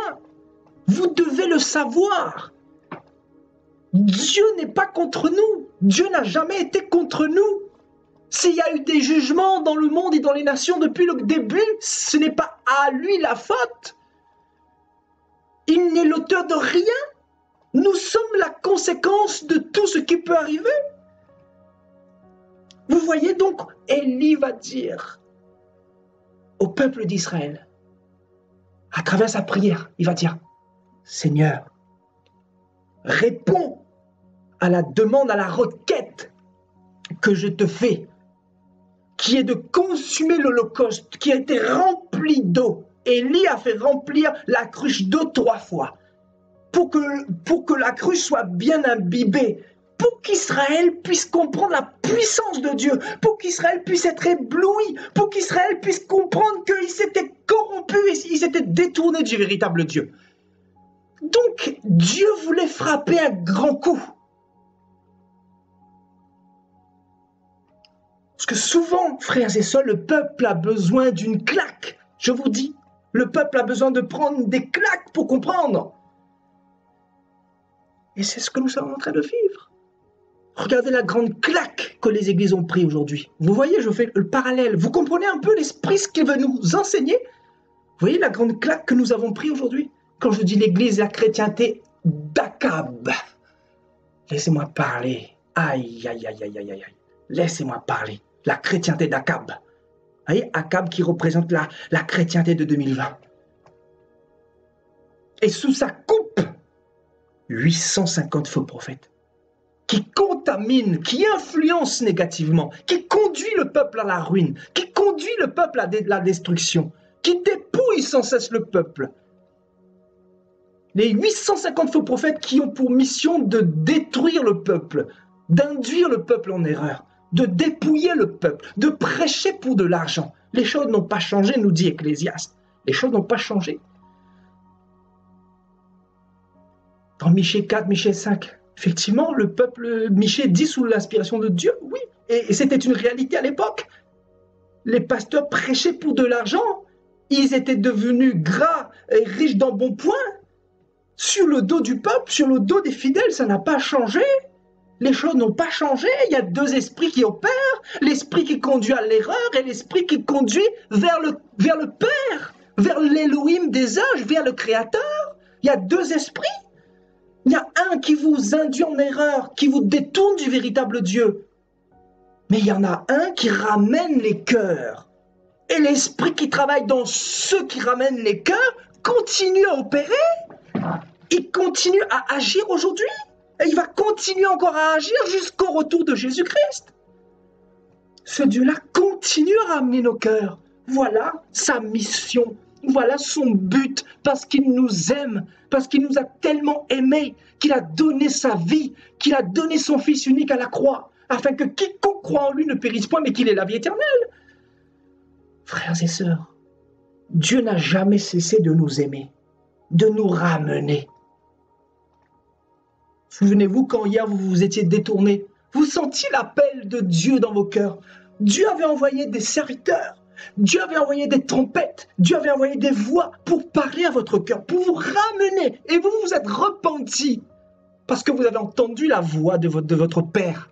Vous devez le savoir. Dieu n'est pas contre nous. Dieu n'a jamais été contre nous. S'il y a eu des jugements dans le monde et dans les nations depuis le début, ce n'est pas à lui la faute. Il n'est l'auteur de rien. Nous sommes la conséquence de tout ce qui peut arriver. Vous voyez donc, Élie va dire au peuple d'Israël, à travers sa prière, il va dire, Seigneur, réponds à la demande, à la requête que je te fais, qui est de consumer l'Holocauste, qui a été rempli d'eau. Élie a fait remplir la cruche d'eau 3 fois, pour que la cruche soit bien imbibée, pour qu'Israël puisse comprendre la puissance de Dieu, pour qu'Israël puisse être ébloui, pour qu'Israël puisse comprendre qu'il s'était corrompu et il s'était détourné du véritable Dieu. Donc, Dieu voulait frapper un grand coup. Parce que souvent, frères et sœurs, le peuple a besoin d'une claque. Je vous dis, le peuple a besoin de prendre des claques pour comprendre. Et c'est ce que nous sommes en train de vivre. Regardez la grande claque que les églises ont pris aujourd'hui. Vous voyez, je fais le parallèle. Vous comprenez un peu l'esprit, ce qu'il veut nous enseigner? Vous voyez la grande claque que nous avons pris aujourd'hui? Quand je dis l'église, la chrétienté d'Akab. Laissez-moi parler. Aïe, aïe, aïe, aïe, aïe, aïe. Laissez-moi parler. La chrétienté d'Akab. Vous voyez, Akab qui représente la chrétienté de 2020. Et sous sa coupe, 850 faux prophètes qui contaminent, qui influencent négativement, qui conduit le peuple à la ruine, qui conduit le peuple à la destruction, qui dépouille sans cesse le peuple. Les 850 faux prophètes qui ont pour mission de détruire le peuple, d'induire le peuple en erreur, de dépouiller le peuple, de prêcher pour de l'argent. Les choses n'ont pas changé, nous dit Ecclésiaste. Les choses n'ont pas changé. Dans Michée 4, Michée 5, effectivement, le peuple Michée dit sous l'inspiration de Dieu, oui, et c'était une réalité à l'époque. Les pasteurs prêchaient pour de l'argent, ils étaient devenus gras et riches d'embonpoint, sur le dos du peuple, sur le dos des fidèles, ça n'a pas changé. Les choses n'ont pas changé, il y a deux esprits qui opèrent, l'esprit qui conduit à l'erreur et l'esprit qui conduit vers le Père, vers l'Élohim des âges, vers le Créateur. Il y a deux esprits. Il y a un qui vous induit en erreur, qui vous détourne du véritable Dieu. Mais il y en a un qui ramène les cœurs. Et l'esprit qui travaille dans ceux qui ramènent les cœurs continue à opérer. Il continue à agir aujourd'hui. Et il va continuer encore à agir jusqu'au retour de Jésus-Christ. Ce Dieu-là continue à ramener nos cœurs. Voilà sa mission. Voilà son but. Parce qu'il nous aime. Parce qu'il nous a tellement aimés. Qu'il a donné sa vie. Qu'il a donné son Fils unique à la croix. Afin que quiconque croit en lui ne périsse point, mais qu'il ait la vie éternelle. Frères et sœurs, Dieu n'a jamais cessé de nous aimer. De nous ramener. Souvenez-vous quand hier vous vous étiez détournés, vous sentiez l'appel de Dieu dans vos cœurs. Dieu avait envoyé des serviteurs, Dieu avait envoyé des trompettes, Dieu avait envoyé des voix pour parler à votre cœur, pour vous ramener. Et vous vous êtes repentis parce que vous avez entendu la voix de votre Père,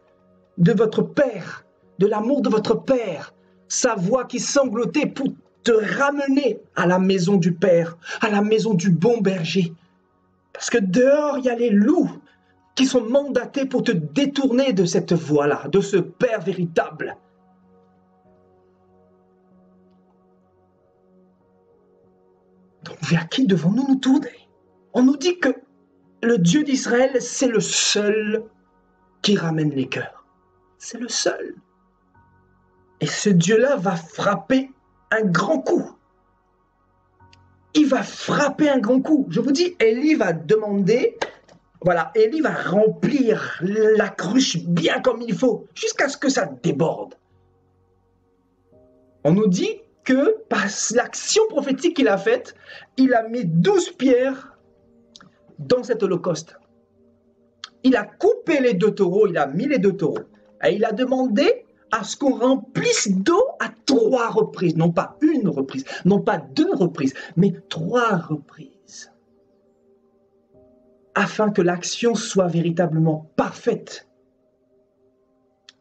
de l'amour de votre Père, sa voix qui sanglotait pour te ramener à la maison du Père, à la maison du bon berger. Parce que dehors, il y a les loups qui sont mandatés pour te détourner de cette voie-là, de ce Père véritable. Donc vers qui devons-nous nous tourner? On nous dit que le Dieu d'Israël, c'est le seul qui ramène les cœurs. C'est le seul. Et ce Dieu-là va frapper un grand coup. Il va frapper un grand coup. Je vous dis, Élie va demander... Voilà, Élie va remplir la cruche bien comme il faut, jusqu'à ce que ça déborde. On nous dit que par l'action prophétique qu'il a faite, il a mis 12 pierres dans cet holocauste. Il a coupé les 2 taureaux, il a mis les 2 taureaux. Et il a demandé à ce qu'on remplisse d'eau à 3 reprises. Non pas 1 reprise, non pas 2 reprises, mais 3 reprises. Afin que l'action soit véritablement parfaite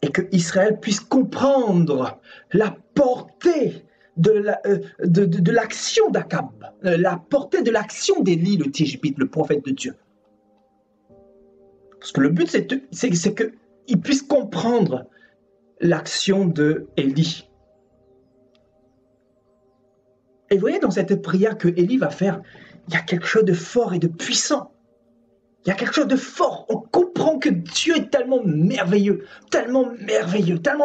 et que Israël puisse comprendre la portée de l'action d'Akab, la portée de l'action d'Élie, le Tishbite, le prophète de Dieu. Parce que le but, c'est qu'il puisse comprendre l'action d'Élie. Et vous voyez, dans cette prière que Élie va faire, il y a quelque chose de fort et de puissant. Il y a quelque chose de fort. On comprend que Dieu est tellement merveilleux, tellement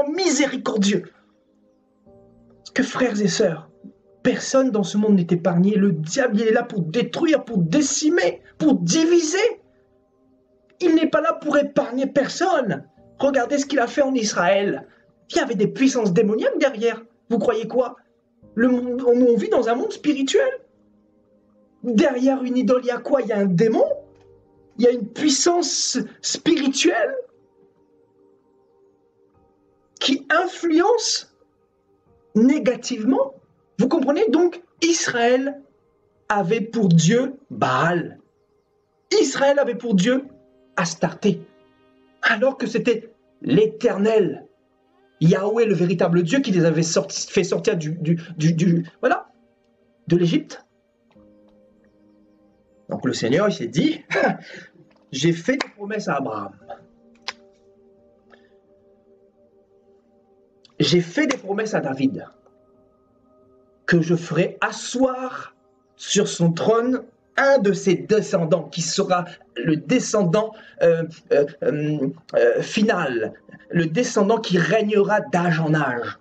miséricordieux. Parce que frères et sœurs, personne dans ce monde n'est épargné. Le diable, il est là pour détruire, pour décimer, pour diviser. Il n'est pas là pour épargner personne. Regardez ce qu'il a fait en Israël. Il y avait des puissances démoniaques derrière. Vous croyez quoi? On vit dans un monde spirituel. Derrière une idole, il y a quoi? Il y a un démon? Il y a une puissance spirituelle qui influence négativement. Vous comprenez? Donc, Israël avait pour Dieu Baal. Israël avait pour Dieu Astarté. Alors que c'était l'Éternel, Yahweh, le véritable Dieu, qui les avait fait sortir voilà, de l'Égypte. Donc le Seigneur, il s'est dit, j'ai fait des promesses à Abraham. J'ai fait des promesses à David que je ferai asseoir sur son trône un de ses descendants qui sera le descendant final, le descendant qui régnera d'âge en âge,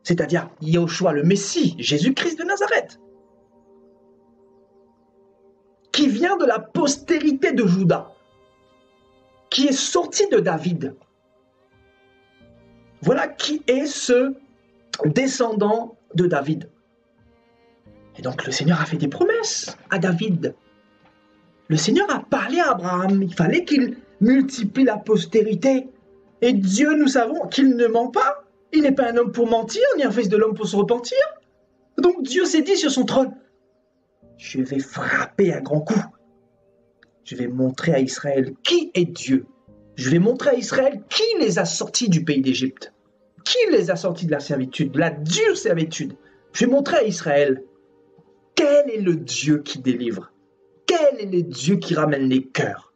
c'est-à-dire Yahushua, le Messie, Jésus-Christ de Nazareth, qui vient de la postérité de Juda, qui est sorti de David. Voilà qui est ce descendant de David. Et donc le Seigneur a fait des promesses à David. Le Seigneur a parlé à Abraham, il fallait qu'il multiplie la postérité. Et Dieu, nous savons qu'il ne ment pas. Il n'est pas un homme pour mentir, ni un fils de l'homme pour se repentir. Donc Dieu s'est dit sur son trône, je vais frapper un grand coup. Je vais montrer à Israël qui est Dieu. Je vais montrer à Israël qui les a sortis du pays d'Égypte. Qui les a sortis de la servitude, de la dure servitude. Je vais montrer à Israël quel est le Dieu qui délivre. Quel est le Dieu qui ramène les cœurs.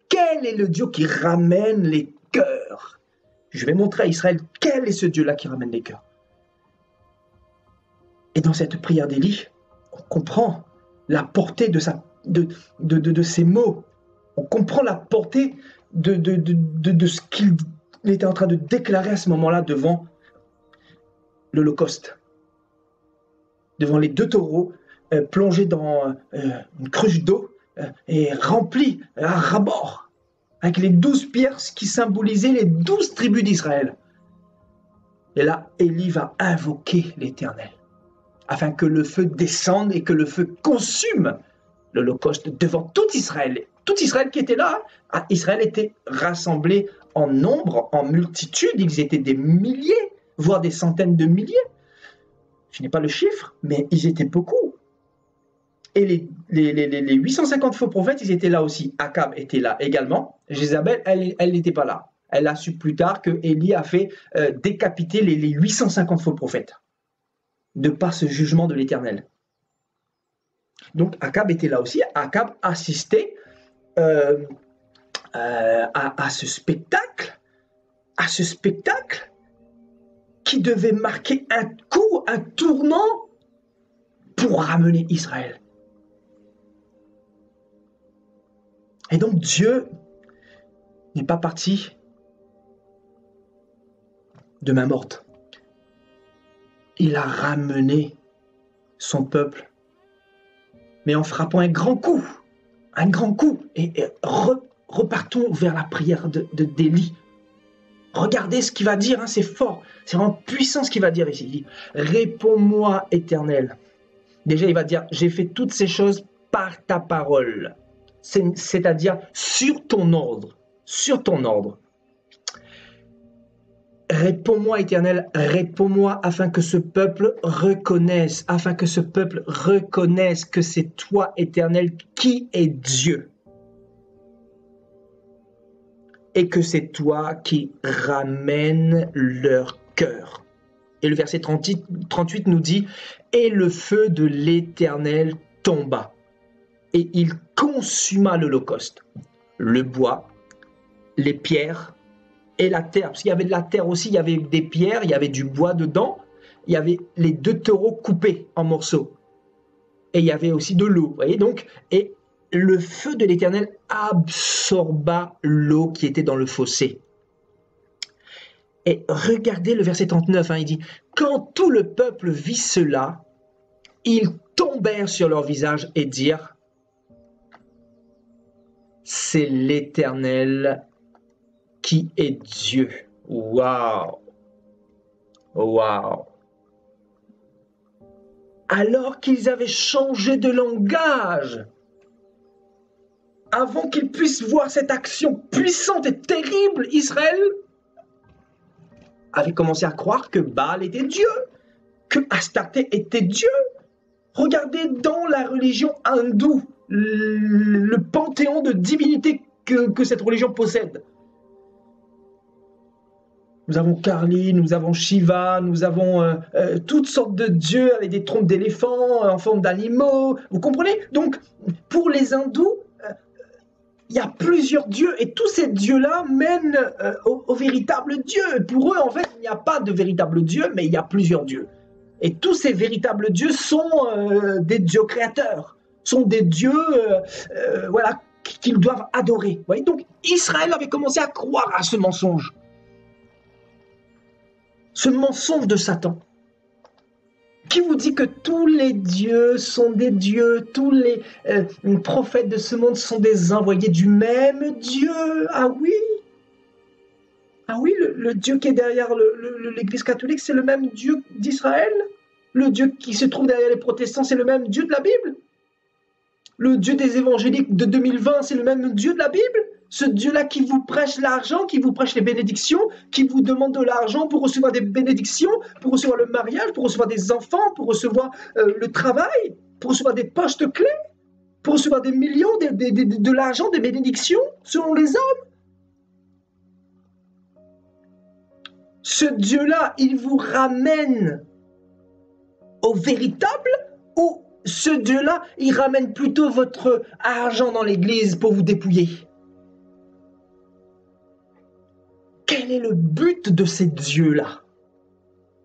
Quel est le Dieu qui ramène les cœurs. Je vais montrer à Israël quel est ce Dieu-là qui ramène les cœurs. Et dans cette prière d'Élie, on comprend la portée de ses mots. On comprend la portée de ce qu'il était en train de déclarer à ce moment-là devant l'Holocauste. Devant les 2 taureaux plongés dans une cruche d'eau et remplis à ras-bord, avec les 12 pierres qui symbolisaient les 12 tribus d'Israël. Et là, Élie va invoquer l'Éternel, afin que le feu descende et que le feu consume l'Holocauste devant tout Israël. Tout Israël qui était là, Israël était rassemblé en nombre, en multitude, ils étaient des milliers, voire des centaines de milliers. Je n'ai pas le chiffre, mais ils étaient beaucoup. Et les 850 faux prophètes, ils étaient là aussi. Akab était là également. Jézabel, elle n'était pas là. Elle a su plus tard que Élie a fait décapiter les 850 faux prophètes, de par ce jugement de l'Éternel. Donc Akab était là aussi. Akab assistait à ce spectacle qui devait marquer un coup, un tournant pour ramener Israël. Et donc Dieu n'est pas parti de main morte. Il a ramené son peuple, mais en frappant un grand coup. Et repartons vers la prière d'Élie. Regardez ce qu'il va dire, hein, c'est fort, c'est vraiment puissant ce qu'il va dire ici. Il dit, réponds-moi, Éternel. Déjà, il va dire, j'ai fait toutes ces choses par ta parole, c'est-à-dire sur ton ordre, Réponds-moi, Éternel, réponds-moi afin que ce peuple reconnaisse que c'est toi, Éternel, qui est Dieu. Et que c'est toi qui ramènes leur cœur. Et le verset 38 nous dit, et le feu de l'Éternel tomba, et il consuma l'Holocauste, le bois, les pierres, et la terre, parce qu'il y avait de la terre aussi, il y avait des pierres, il y avait du bois dedans, il y avait les 2 taureaux coupés en morceaux, et il y avait aussi de l'eau, vous voyez, donc, et le feu de l'Éternel absorba l'eau qui était dans le fossé. Et regardez le verset 39, hein, il dit, quand tout le peuple vit cela, ils tombèrent sur leur visage et dirent, c'est l'Éternel qui est Dieu. Waouh! Waouh! Alors qu'ils avaient changé de langage, avant qu'ils puissent voir cette action puissante et terrible, Israël avait commencé à croire que Baal était Dieu, que Astarté était Dieu. Regardez dans la religion hindoue, le panthéon de divinités que cette religion possède. Nous avons Kali, nous avons Shiva, nous avons toutes sortes de dieux avec des trompes d'éléphants, en forme d'animaux. Vous comprenez? Donc, pour les hindous, il y a plusieurs dieux et tous ces dieux-là mènent au véritable Dieu. Pour eux, en fait, il n'y a pas de véritable Dieu, mais il y a plusieurs dieux. Et tous ces véritables dieux sont des dieux créateurs, sont des dieux voilà, qu'ils doivent adorer. Vous voyez? Donc, Israël avait commencé à croire à ce mensonge de Satan, qui vous dit que tous les dieux sont des dieux, tous les prophètes de ce monde sont des envoyés du même Dieu. Ah oui, le Dieu qui est derrière l'Église catholique, c'est le même Dieu d'Israël. Le Dieu qui se trouve derrière les protestants, c'est le même Dieu de la Bible. Le Dieu des évangéliques de 2020, c'est le même Dieu de la Bible. Ce Dieu-là qui vous prêche l'argent, qui vous prêche les bénédictions, qui vous demande de l'argent pour recevoir des bénédictions, pour recevoir le mariage, pour recevoir des enfants, pour recevoir le travail, pour recevoir des postes clés, pour recevoir des millions, de l'argent, des bénédictions, selon les hommes. Ce Dieu-là, il vous ramène au véritable, ou ce Dieu-là, il ramène plutôt votre argent dans l'église pour vous dépouiller? Quel est le but de ces dieux-là?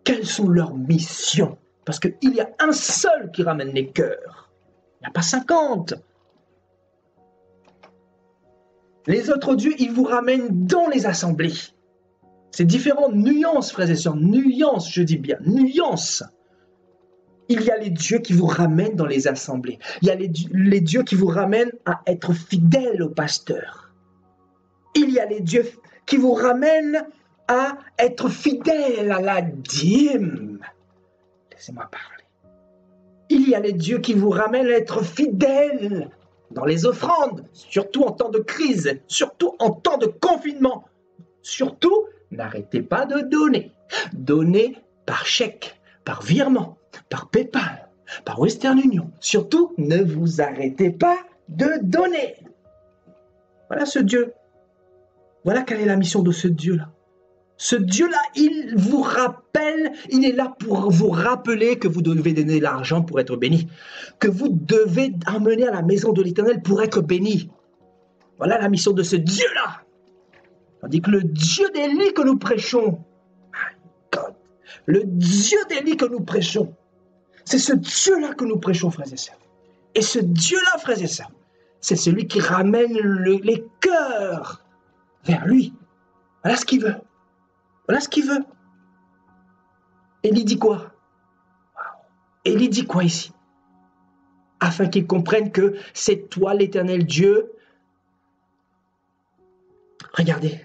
Quelles sont leurs missions? Parce qu'il y a un seul qui ramène les cœurs. Il n'y a pas 50. Les autres dieux, ils vous ramènent dans les assemblées. C'est différent, nuances, frères et sœurs, nuances, je dis bien, nuances. Il y a les dieux qui vous ramènent dans les assemblées. Il y a les dieux qui vous ramènent à être fidèles au pasteur. Il y a les dieux qui vous ramènent à être fidèles à la dîme. Laissez-moi parler. Il y a les dieux qui vous ramènent à être fidèles dans les offrandes, surtout en temps de crise, surtout en temps de confinement. Surtout, n'arrêtez pas de donner. Donnez par chèque, par virement, par PayPal, par Western Union. Surtout, ne vous arrêtez pas de donner. Voilà ce Dieu. Voilà quelle est la mission de ce Dieu-là. Ce Dieu-là, il vous rappelle, il est là pour vous rappeler que vous devez donner l'argent pour être béni, que vous devez amener à la maison de l'Éternel pour être béni. Voilà la mission de ce Dieu-là. Tandis que le Dieu d'Élie que nous prêchons, my God, le Dieu d'Élie que nous prêchons, c'est ce Dieu-là que nous prêchons, frères et sœurs. Et ce Dieu-là, frères et sœurs, c'est celui qui ramène les cœurs vers lui. Voilà ce qu'il veut. Voilà ce qu'il veut. Élie dit quoi? Élie dit quoi ici? Afin qu'ils comprennent que c'est toi l'Éternel Dieu. Regardez.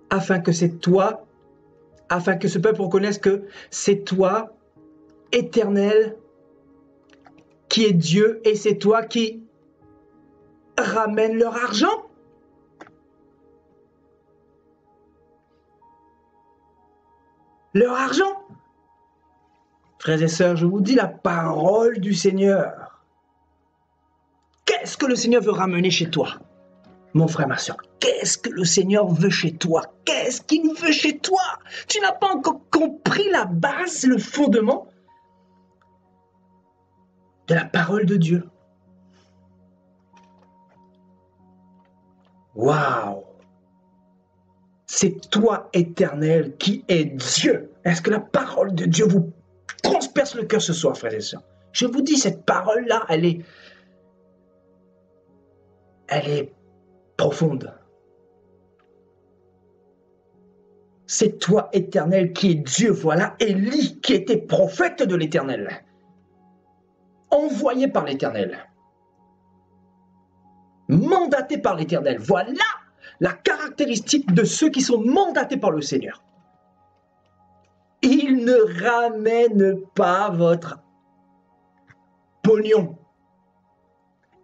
Afin que c'est toi, afin que ce peuple reconnaisse que c'est toi, Éternel, qui est Dieu, et c'est toi qui ramène leur argent. Leur argent. Frères et sœurs, je vous dis la parole du Seigneur. Qu'est-ce que le Seigneur veut ramener chez toi, mon frère, ma soeur? Qu'est-ce que le Seigneur veut chez toi? Qu'est-ce qu'il veut chez toi? Tu n'as pas encore compris la base, le fondement de la parole de Dieu. Waouh! C'est toi, Éternel, qui est Dieu. Est-ce que la parole de Dieu vous transperce le cœur ce soir, frères et sœurs? Je vous dis, cette parole-là, elle est profonde. C'est toi, Éternel, qui est Dieu. Voilà Élie, qui était prophète de l'Éternel, envoyé par l'Éternel, mandaté par l'Éternel. Voilà la caractéristique de ceux qui sont mandatés par le Seigneur. Ils ne ramènent pas votre pognon.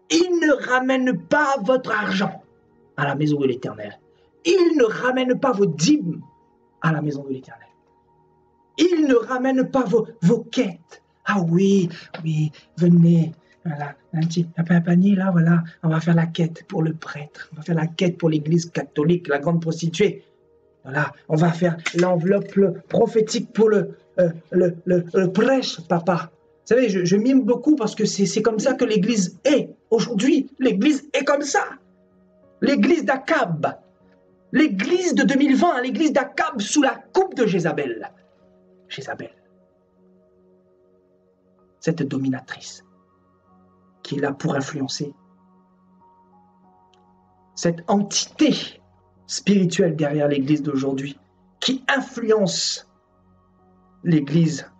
Ils ne ramènent pas votre argent à la maison de l'Éternel. Ils ne ramènent pas vos dîmes à la maison de l'Éternel. Ils ne ramènent pas vos quêtes. Ah oui, oui, venez. Voilà, un panier là, voilà. On va faire la quête pour le prêtre. On va faire la quête pour l'église catholique, la grande prostituée. Voilà, on va faire l'enveloppe prophétique pour le prêche, papa. Vous savez, je mime beaucoup parce que c'est comme ça que l'église est. Aujourd'hui, l'église est comme ça. L'église d'Akab. L'église de 2020, l'église d'Akab sous la coupe de Jézabel. Jézabel. Cette dominatrice qui est là pour influencer. Cette entité spirituelle derrière l'église d'aujourd'hui qui influence l'église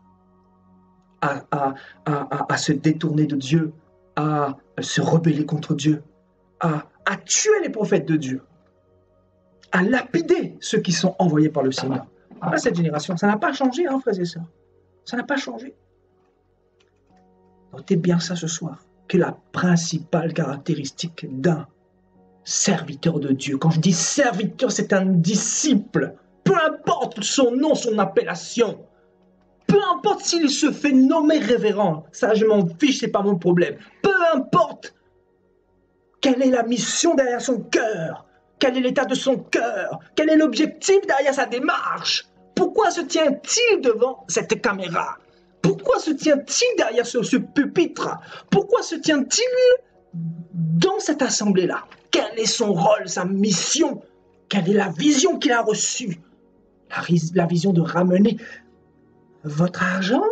à se détourner de Dieu, à se rebeller contre Dieu, à tuer les prophètes de Dieu. à lapider ceux qui sont envoyés par le Seigneur. Là, cette génération, ça n'a pas changé, hein, frères et sœurs. Ça n'a pas changé. Notez bien ça ce soir, que la principale caractéristique d'un serviteur de Dieu, quand je dis serviteur, c'est un disciple, peu importe son nom, son appellation, peu importe s'il se fait nommer révérend, ça je m'en fiche, c'est pas mon problème. Peu importe quelle est la mission derrière son cœur, quel est l'état de son cœur, quel est l'objectif derrière sa démarche. Pourquoi se tient-il devant cette caméra? Pourquoi se tient-il derrière ce pupitre? Pourquoi se tient-il dans cette assemblée-là? Quel est son rôle, sa mission? Quelle est la vision qu'il a reçue? La vision de ramener votre argent?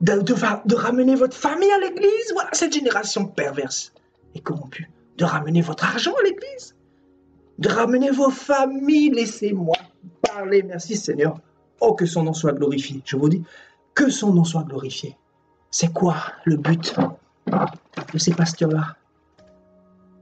De ramener votre famille à l'église? Voilà cette génération perverse et corrompue. De ramener votre argent à l'église? De ramener vos familles? Laissez-moi parler, merci Seigneur. Oh, que son nom soit glorifié. Je vous dis, que son nom soit glorifié. C'est quoi le but de ces pasteurs-là?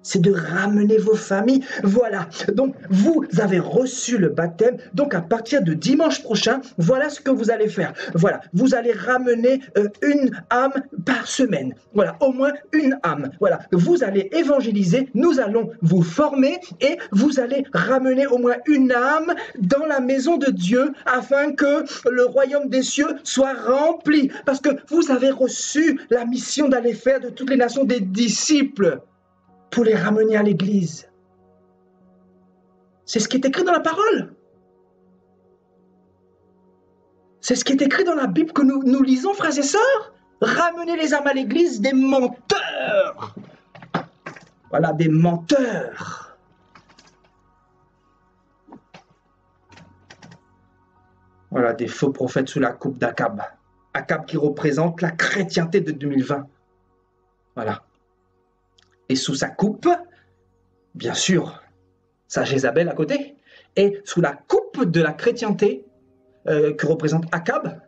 C'est de ramener vos familles. Voilà. Donc, vous avez reçu le baptême. Donc, à partir de dimanche prochain, voilà ce que vous allez faire. Voilà. Vous allez ramener une âme par semaine. Voilà. Au moins une âme. Voilà. Vous allez évangéliser. Nous allons vous former et vous allez ramener au moins une âme dans la maison de Dieu afin que le royaume des cieux soit rempli. Parce que vous avez reçu la mission d'aller faire de toutes les nations des disciples, pour les ramener à l'église. C'est ce qui est écrit dans la parole. C'est ce qui est écrit dans la Bible que nous lisons, frères et sœurs. Ramener les âmes à l'église, des menteurs. Voilà, des menteurs. Voilà, des faux prophètes sous la coupe d'Akab. Akab qui représente la chrétienté de 2020. Voilà. Et sous sa coupe, bien sûr, sa Jézabel à côté, et sous la coupe de la chrétienté que représente Akab,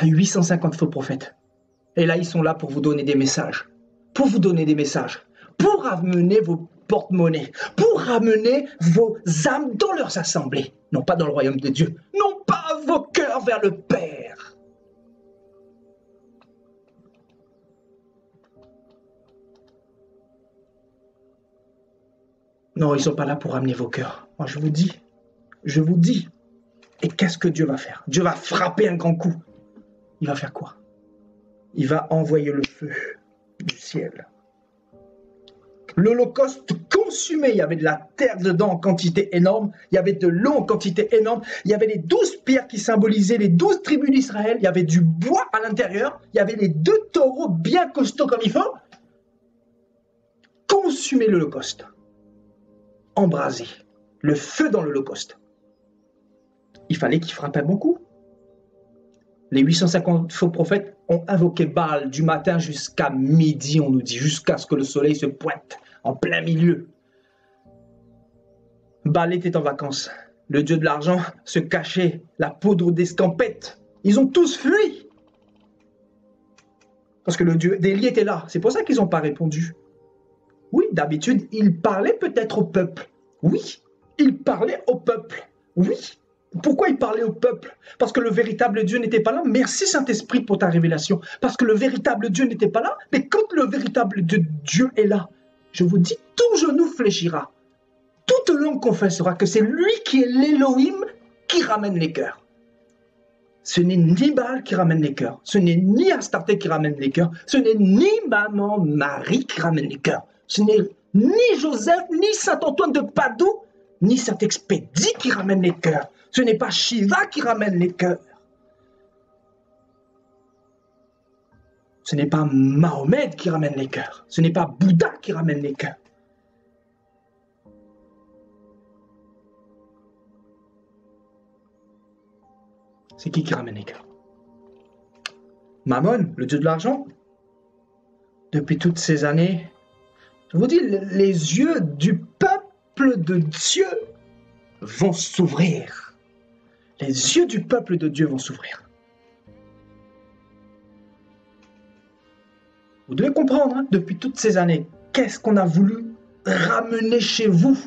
850 faux prophètes. Et là, ils sont là pour vous donner des messages, pour ramener vos porte-monnaies, pour ramener vos âmes dans leurs assemblées, non pas dans le royaume de Dieu, non pas vos cœurs vers le Père. Non, ils ne sont pas là pour ramener vos cœurs. Moi, je vous dis. Et qu'est-ce que Dieu va faire? Dieu va frapper un grand coup. Il va faire quoi? Il va envoyer le feu du ciel. L'Holocauste consumé, il y avait de la terre dedans en quantité énorme, il y avait de l'eau en quantité énorme, il y avait les 12 pierres qui symbolisaient les 12 tribus d'Israël, il y avait du bois à l'intérieur, il y avait les 2 taureaux bien costauds comme il faut. Consumer l'Holocauste. Embrasé, le feu dans l'Holocauste. Il fallait qu'il frappe un bon coup. Les 850 faux prophètes ont invoqué Baal du matin jusqu'à midi, on nous dit, jusqu'à ce que le soleil se pointe en plein milieu. Baal était en vacances. Le dieu de l'argent se cachait, la poudre d'escampette. Ils ont tous fui. Parce que le dieu d'Élie était là. C'est pour ça qu'ils n'ont pas répondu. Oui, d'habitude, il parlait peut-être au peuple. Oui, il parlait au peuple. Oui. Pourquoi il parlait au peuple? Parce que le véritable Dieu n'était pas là. Merci Saint-Esprit pour ta révélation. Parce que le véritable Dieu n'était pas là. Mais quand le véritable Dieu est là, je vous dis, tout genou fléchira. Toute langue confessera que c'est lui qui est l'Élohim qui ramène les cœurs. Ce n'est ni Baal qui ramène les cœurs. Ce n'est ni Astarté qui ramène les cœurs. Ce n'est ni Maman Marie qui ramène les cœurs. Ce n'est ni Joseph, ni Saint-Antoine de Padoue, ni Saint-Expédie qui ramène les cœurs. Ce n'est pas Shiva qui ramène les cœurs. Ce n'est pas Mahomet qui ramène les cœurs. Ce n'est pas Bouddha qui ramène les cœurs. C'est qui ramène les cœurs? Mammon, le dieu de l'argent? Depuis toutes ces années, je vous dis, les yeux du peuple de Dieu vont s'ouvrir. Les yeux du peuple de Dieu vont s'ouvrir. Vous devez comprendre, hein, depuis toutes ces années, qu'est-ce qu'on a voulu ramenés chez vous?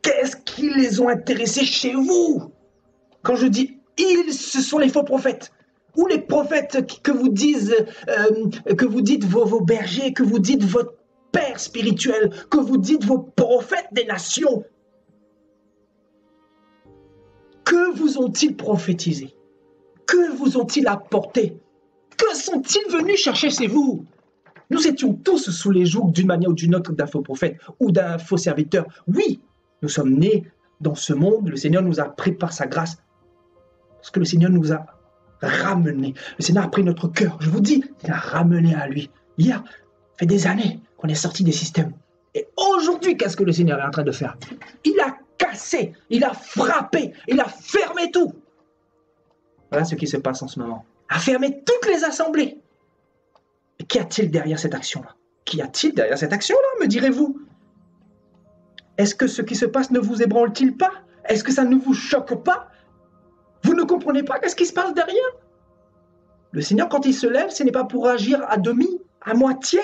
Qu'est-ce qui les ont intéressés chez vous? Quand je dis ils, ce sont les faux prophètes. Ou les prophètes que vous dites vos bergers, que vous dites votre père spirituel, que vous dites vos prophètes des nations. Que vous ont-ils prophétisé? Que vous ont-ils apporté? Que sont-ils venus chercher chez vous? Nous étions tous sous les jougs d'une manière ou d'une autre d'un faux prophète ou d'un faux serviteur. Oui, nous sommes nés dans ce monde, le Seigneur nous a pris par sa grâce, parce que le Seigneur nous a ramenés. Le Seigneur a pris notre cœur, je vous dis, il a ramené à lui. Hier, ça fait des années qu'on est sorti des systèmes. Et aujourd'hui, qu'est-ce que le Seigneur est en train de faire? Il a cassé, il a frappé, il a fermé tout. Voilà ce qui se passe en ce moment. A fermé toutes les assemblées. Et qu'y a-t-il derrière cette action-là? Qu'y a-t-il derrière cette action-là, me direz-vous? Est-ce que ce qui se passe ne vous ébranle-t-il pas? Est-ce que ça ne vous choque pas? Vous ne comprenez pas qu'est-ce qui se passe derrière? Le Seigneur, quand il se lève, ce n'est pas pour agir à demi, à moitié.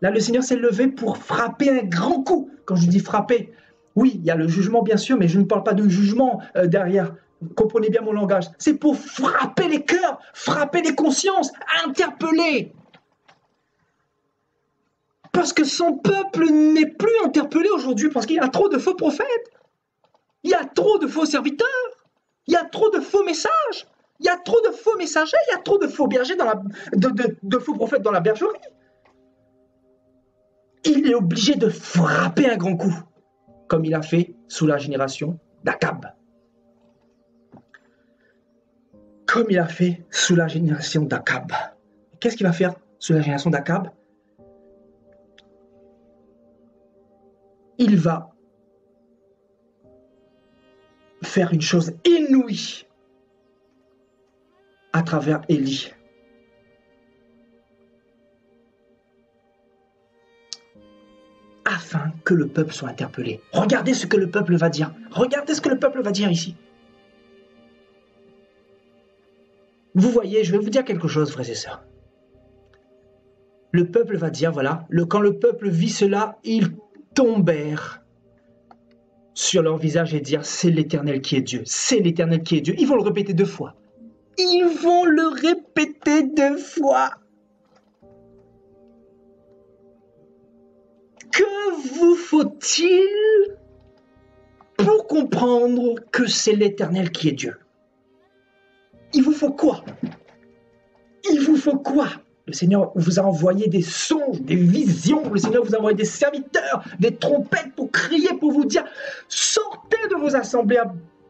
Là, le Seigneur s'est levé pour frapper un grand coup. Quand je dis frapper, oui, il y a le jugement, bien sûr, mais je ne parle pas de jugement derrière. Comprenez bien mon langage. C'est pour frapper les cœurs, frapper les consciences, interpeller. Parce que son peuple n'est plus interpellé aujourd'hui parce qu'il y a trop de faux prophètes. Il y a trop de faux serviteurs. Il y a trop de faux messages. Il y a trop de faux messagers. Il y a trop de faux bergers, de faux prophètes dans la bergerie. Il est obligé de frapper un grand coup, comme il a fait sous la génération d'Akab. Comme il a fait sous la génération d'Akab. Qu'est-ce qu'il va faire sous la génération d'Akab? Il va faire une chose inouïe à travers Élie. Afin que le peuple soit interpellé. Regardez ce que le peuple va dire. Regardez ce que le peuple va dire ici. Vous voyez, je vais vous dire quelque chose, frères et sœurs. Le peuple va dire, voilà, quand le peuple vit cela, ils tombèrent sur leur visage et dire, c'est l'Éternel qui est Dieu, c'est l'Éternel qui est Dieu. Ils vont le répéter 2 fois. Ils vont le répéter 2 fois. Que vous faut-il pour comprendre que c'est l'Éternel qui est Dieu? Il vous faut quoi? Il vous faut quoi? Le Seigneur vous a envoyé des songes, des visions. Le Seigneur vous a envoyé des serviteurs, des trompettes pour crier, pour vous dire sortez de vos assemblées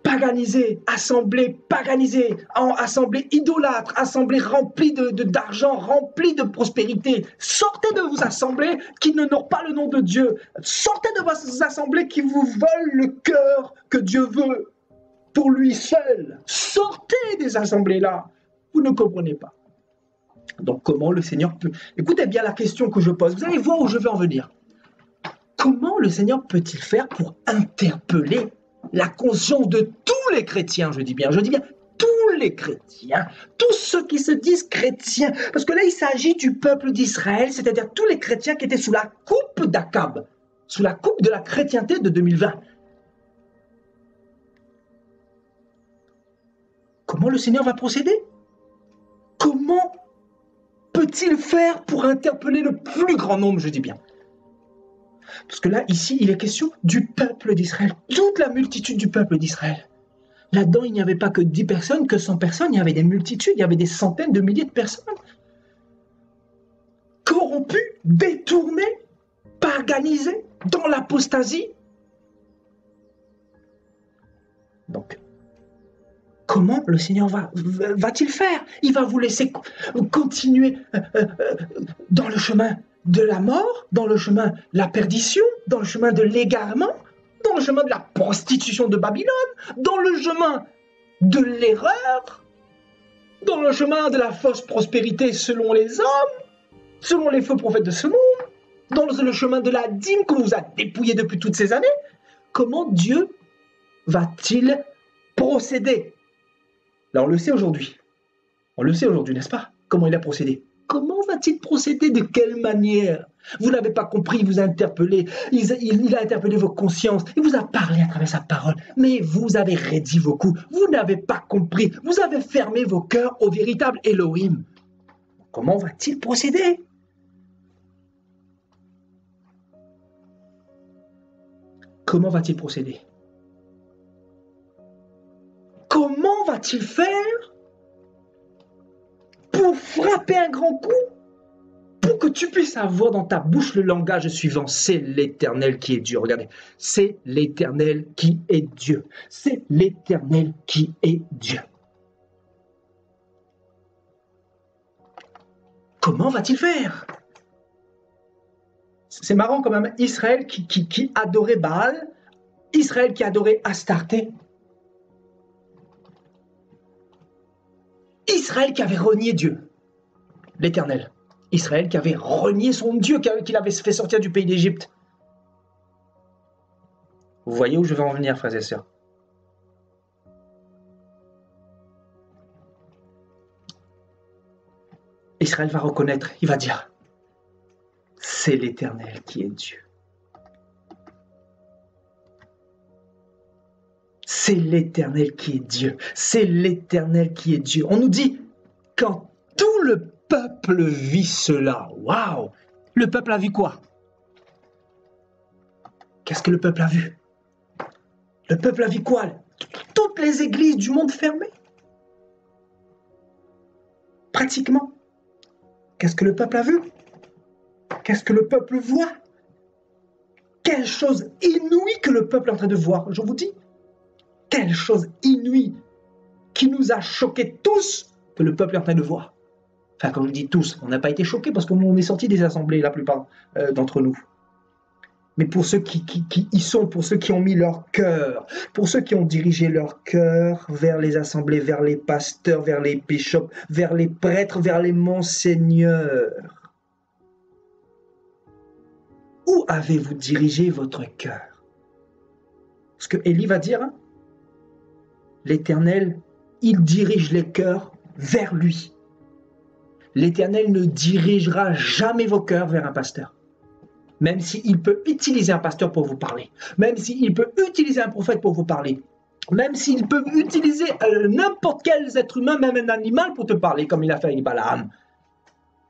paganisées, assemblées paganisées, assemblées idolâtres, assemblées remplies d'argent, remplies de prospérité. Sortez de vos assemblées qui n'honorent pas le nom de Dieu. Sortez de vos assemblées qui vous volent le cœur que Dieu veut pour lui seul. Sortez des assemblées-là. Vous ne comprenez pas. Donc, comment le Seigneur peut... Écoutez bien la question que je pose. Vous allez voir où je veux en venir. Comment le Seigneur peut-il faire pour interpeller la conscience de tous les chrétiens, je dis bien tous les chrétiens, tous ceux qui se disent chrétiens, parce que là, il s'agit du peuple d'Israël, c'est-à-dire tous les chrétiens qui étaient sous la coupe d'Akab, sous la coupe de la chrétienté de 2020. Comment le Seigneur va procéder? Comment peut-il faire pour interpeller le plus grand nombre, je dis bien? Parce que là, ici, il est question du peuple d'Israël, toute la multitude du peuple d'Israël. Là-dedans, il n'y avait pas que 10 personnes, que 100 personnes, il y avait des multitudes, il y avait des centaines de milliers de personnes. Corrompues, détournées, paganisées, dans l'apostasie. Donc, comment le Seigneur va-t-il faire? Il va vous laisser continuer dans le chemin de la mort, dans le chemin de la perdition, dans le chemin de l'égarement, dans le chemin de la prostitution de Babylone, dans le chemin de l'erreur, dans le chemin de la fausse prospérité selon les hommes, selon les faux prophètes de ce monde, dans le chemin de la dîme qu'on vous a dépouillé depuis toutes ces années. Comment Dieu va-t-il procéder? Là, on le sait aujourd'hui. On le sait aujourd'hui, n'est-ce pas? Comment il a procédé? Comment va-t-il procéder? De quelle manière? Vous n'avez pas compris, il vous a interpellé, il a interpellé vos consciences, il vous a parlé à travers sa parole, mais vous avez raidi vos coups, vous n'avez pas compris, vous avez fermé vos cœurs au véritable Elohim. Comment va-t-il procéder? Comment va-t-il procéder? Comment va-t-il faire pour frapper un grand coup? Pour que tu puisses avoir dans ta bouche le langage suivant, c'est l'Éternel qui est Dieu. Regardez, c'est l'Éternel qui est Dieu. C'est l'Éternel qui est Dieu. Comment va-t-il faire? C'est marrant quand même, Israël qui adorait Baal, Israël qui adorait Astarté, Israël qui avait renié Dieu, l'Éternel. Israël qui avait renié son Dieu, qu'il avait fait sortir du pays d'Égypte. Vous voyez où je vais en venir, frères et sœurs? Israël va reconnaître, il va dire, c'est l'Éternel qui est Dieu. C'est l'Éternel qui est Dieu. C'est l'Éternel qui est Dieu. On nous dit, quand tout le peuple vit cela, waouh! Le peuple a vu quoi? Qu'est-ce que le peuple a vu? Le peuple a vu quoi? Toutes les églises du monde fermées. Pratiquement. Qu'est-ce que le peuple a vu? Qu'est-ce que le peuple voit? Quelle chose inouïe que le peuple est en train de voir, je vous dis. Quelle chose inouïe qui nous a choqués tous que le peuple est en train de voir. Enfin, quand je dis tous, on n'a pas été choqués parce qu'on est sortis des assemblées, la plupart d'entre nous. Mais pour ceux qui y sont, pour ceux qui ont mis leur cœur, pour ceux qui ont dirigé leur cœur vers les assemblées, vers les pasteurs, vers les bishops, vers les prêtres, vers les monseigneurs. Où avez-vous dirigé votre cœur? Parce que Élie va dire, hein, l'Éternel, il dirige les cœurs vers lui. L'Éternel ne dirigera jamais vos cœurs vers un pasteur. Même s'il peut utiliser un pasteur pour vous parler, même s'il peut utiliser un prophète pour vous parler, même s'il peut utiliser n'importe quel être humain, même un animal pour te parler, comme il a fait avec Balaam.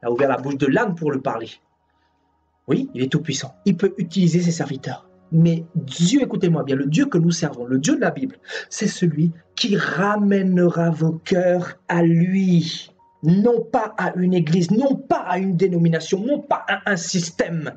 Il a ouvert la bouche de l'âne pour le parler. Oui, il est tout puissant. Il peut utiliser ses serviteurs. Mais Dieu, écoutez-moi bien, le Dieu que nous servons, le Dieu de la Bible, c'est celui qui ramènera vos cœurs à lui. Non pas à une église, non pas à une dénomination, non pas à un système.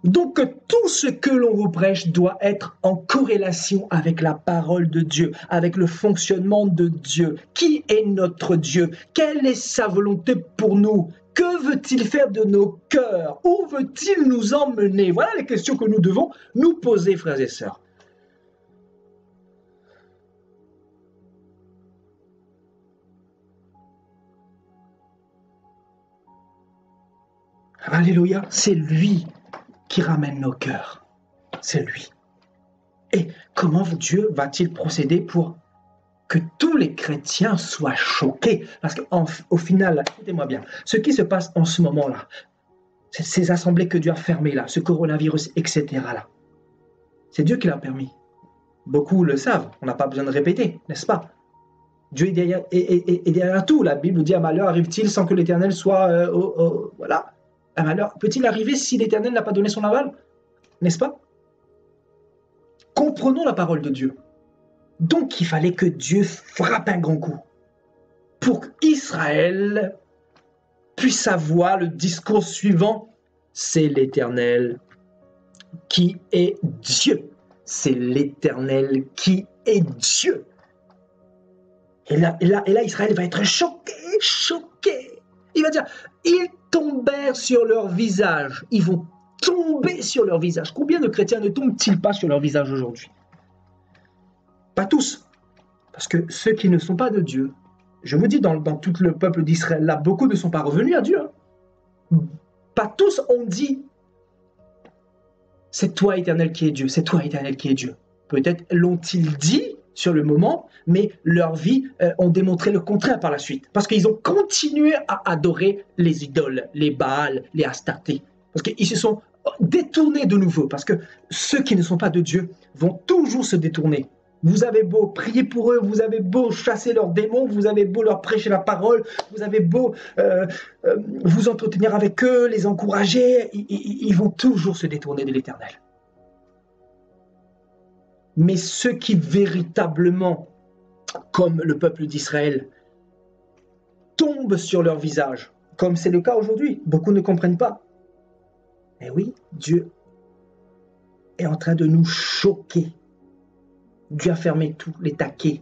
Donc tout ce que l'on vous prêche doit être en corrélation avec la parole de Dieu, avec le fonctionnement de Dieu. Qui est notre Dieu? Quelle est sa volonté pour nous? Que veut-il faire de nos cœurs? Où veut-il nous emmener? Voilà les questions que nous devons nous poser, frères et sœurs. Alléluia, c'est lui qui ramène nos cœurs. C'est lui. Et comment Dieu va-t-il procéder pour que tous les chrétiens soient choqués? Parce qu'au final, écoutez-moi bien, ce qui se passe en ce moment-là, ces assemblées que Dieu a fermées là, ce coronavirus, etc. là, c'est Dieu qui l'a permis. Beaucoup le savent, on n'a pas besoin de répéter, n'est-ce pas? Dieu est derrière tout. La Bible dit, un malheur arrive-t-il sans que l'Éternel soit... voilà. Un malheur peut-il arriver si l'Éternel n'a pas donné son aval? N'est-ce pas? Comprenons la parole de Dieu. Donc il fallait que Dieu frappe un grand coup pour qu'Israël puisse avoir le discours suivant. C'est l'Éternel qui est Dieu. C'est l'Éternel qui est Dieu. Et là, Israël va être choqué. Il va dire, ils tombèrent sur leur visage. Ils vont tomber sur leur visage. Combien de chrétiens ne tombent-ils pas sur leur visage aujourd'hui? Pas tous. Parce que ceux qui ne sont pas de Dieu, je vous dis, dans tout le peuple d'Israël, là, beaucoup ne sont pas revenus à Dieu. Pas tous ont dit, c'est toi, Éternel, qui est Dieu. C'est toi, Éternel, qui est Dieu. Peut-être l'ont-ils dit sur le moment, mais leur vie ont démontré le contraire par la suite. Parce qu'ils ont continué à adorer les idoles, les Baals, les Astartés. Parce qu'ils se sont détournés de nouveau. Parce que ceux qui ne sont pas de Dieu vont toujours se détourner. Vous avez beau prier pour eux, vous avez beau chasser leurs démons, vous avez beau leur prêcher la parole, vous avez beau vous entretenir avec eux, les encourager, ils vont toujours se détourner de l'Éternel. Mais ceux qui véritablement, comme le peuple d'Israël, tombent sur leur visage, comme c'est le cas aujourd'hui, beaucoup ne comprennent pas. Mais oui, Dieu est en train de nous choquer. Dieu a fermé tous les taquets.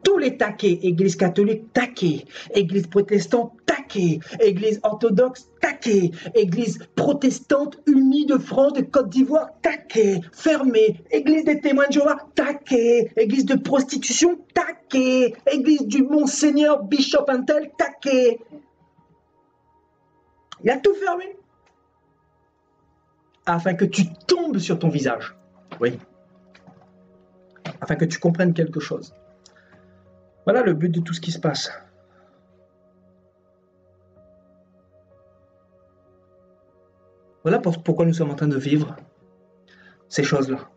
Tous les taquets. Église catholique, taquet. Église protestante, taquet. Église orthodoxe, taquet. Église protestante unie de France, de Côte d'Ivoire, taquet. Fermé. Église des témoins de Jéhovah, taquet. Église de prostitution, taquet. Église du Monseigneur Bishop Intel, taquet. Il a tout fermé. Afin que tu tombes sur ton visage. Oui. Afin que tu comprennes quelque chose. Voilà le but de tout ce qui se passe. Voilà pourquoi nous sommes en train de vivre ces choses-là.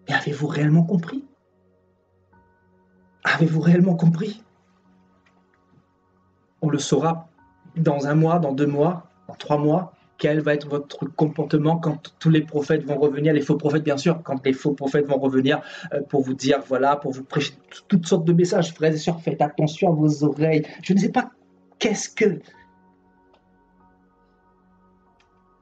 Mais avez-vous réellement compris? Avez-vous réellement compris? On le saura dans 1 mois, dans 2 mois, dans 3 mois. Quel va être votre comportement quand tous les prophètes vont revenir, les faux prophètes bien sûr, quand les faux prophètes vont revenir pour vous dire, voilà, pour vous prêcher toutes sortes de messages. Frères et sœurs, faites attention à vos oreilles. Je ne sais pas qu'est-ce que...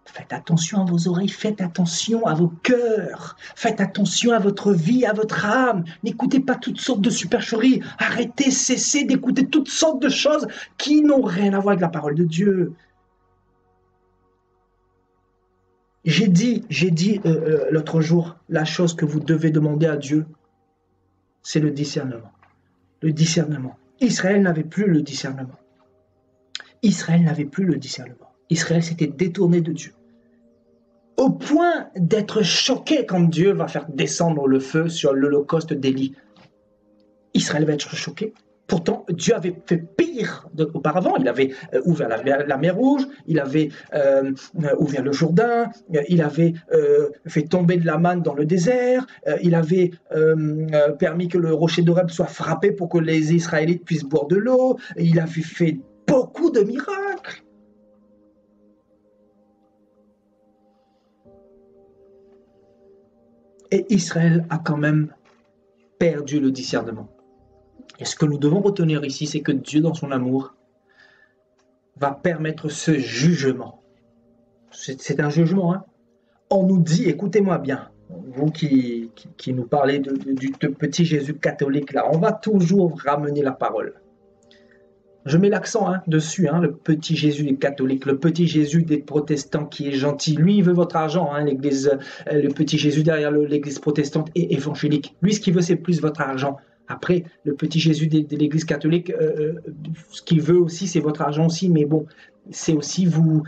Faites attention à vos oreilles, faites attention à vos cœurs, faites attention à votre vie, à votre âme. N'écoutez pas toutes sortes de supercheries. Arrêtez, cessez d'écouter toutes sortes de choses qui n'ont rien à voir avec la parole de Dieu. J'ai dit l'autre jour, la chose que vous devez demander à Dieu, c'est le discernement. Le discernement. Israël n'avait plus le discernement. Israël n'avait plus le discernement. Israël s'était détourné de Dieu. Au point d'être choqué quand Dieu va faire descendre le feu sur l'holocauste d'Élie. Israël va être choqué. Pourtant, Dieu avait fait pire auparavant. Il avait ouvert la mer Rouge, il avait ouvert le Jourdain, il avait fait tomber de la manne dans le désert, il avait permis que le rocher d'Horeb soit frappé pour que les Israélites puissent boire de l'eau. Il avait fait beaucoup de miracles. Et Israël a quand même perdu le discernement. Et ce que nous devons retenir ici, c'est que Dieu, dans son amour, va permettre ce jugement. C'est un jugement. Hein. On nous dit, écoutez-moi bien, vous qui nous parlez du petit Jésus catholique, là, on va toujours ramener la parole. Je mets l'accent dessus, le petit Jésus catholique, le petit Jésus des protestants qui est gentil. Lui, il veut votre argent, l'église, le petit Jésus derrière l'église protestante et évangélique. Lui, ce qu'il veut, c'est plus votre argent. Après, le petit Jésus de l'Église catholique, ce qu'il veut aussi, c'est votre argent aussi, mais bon, c'est aussi il veut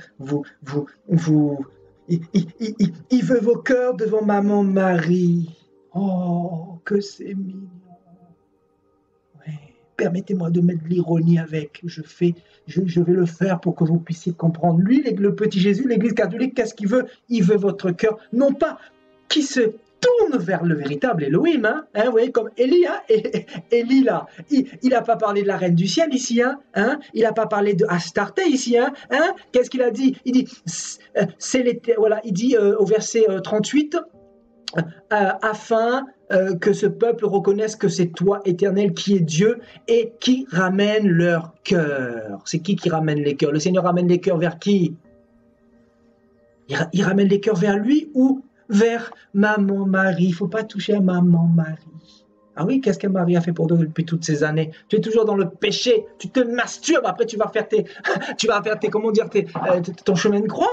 vos cœurs devant maman Marie. Oh, que c'est mignon. Ouais. Permettez-moi de mettre de l'ironie avec. Je vais le faire pour que vous puissiez comprendre. Lui, le petit Jésus, l'Église catholique, qu'est-ce qu'il veut? Il veut votre cœur, non pas qui se tourne vers le véritable Elohim, vous voyez, comme Élie, Élie là, il n'a pas parlé de la reine du ciel ici, il n'a pas parlé de Astarté ici, qu'est-ce qu'il a dit? Il dit, il dit au verset 38, afin que ce peuple reconnaisse que c'est toi, Éternel, qui est Dieu et qui ramène leur cœur. C'est qui ramène les cœurs? Le Seigneur ramène les cœurs vers qui? Il ramène les cœurs vers lui ou vers maman Marie? Il ne faut pas toucher à maman Marie. Ah oui, qu'est-ce que Marie a fait pour toi depuis toutes ces années? Tu es toujours dans le péché, tu te masturbes, après tu vas faire ton chemin de croix.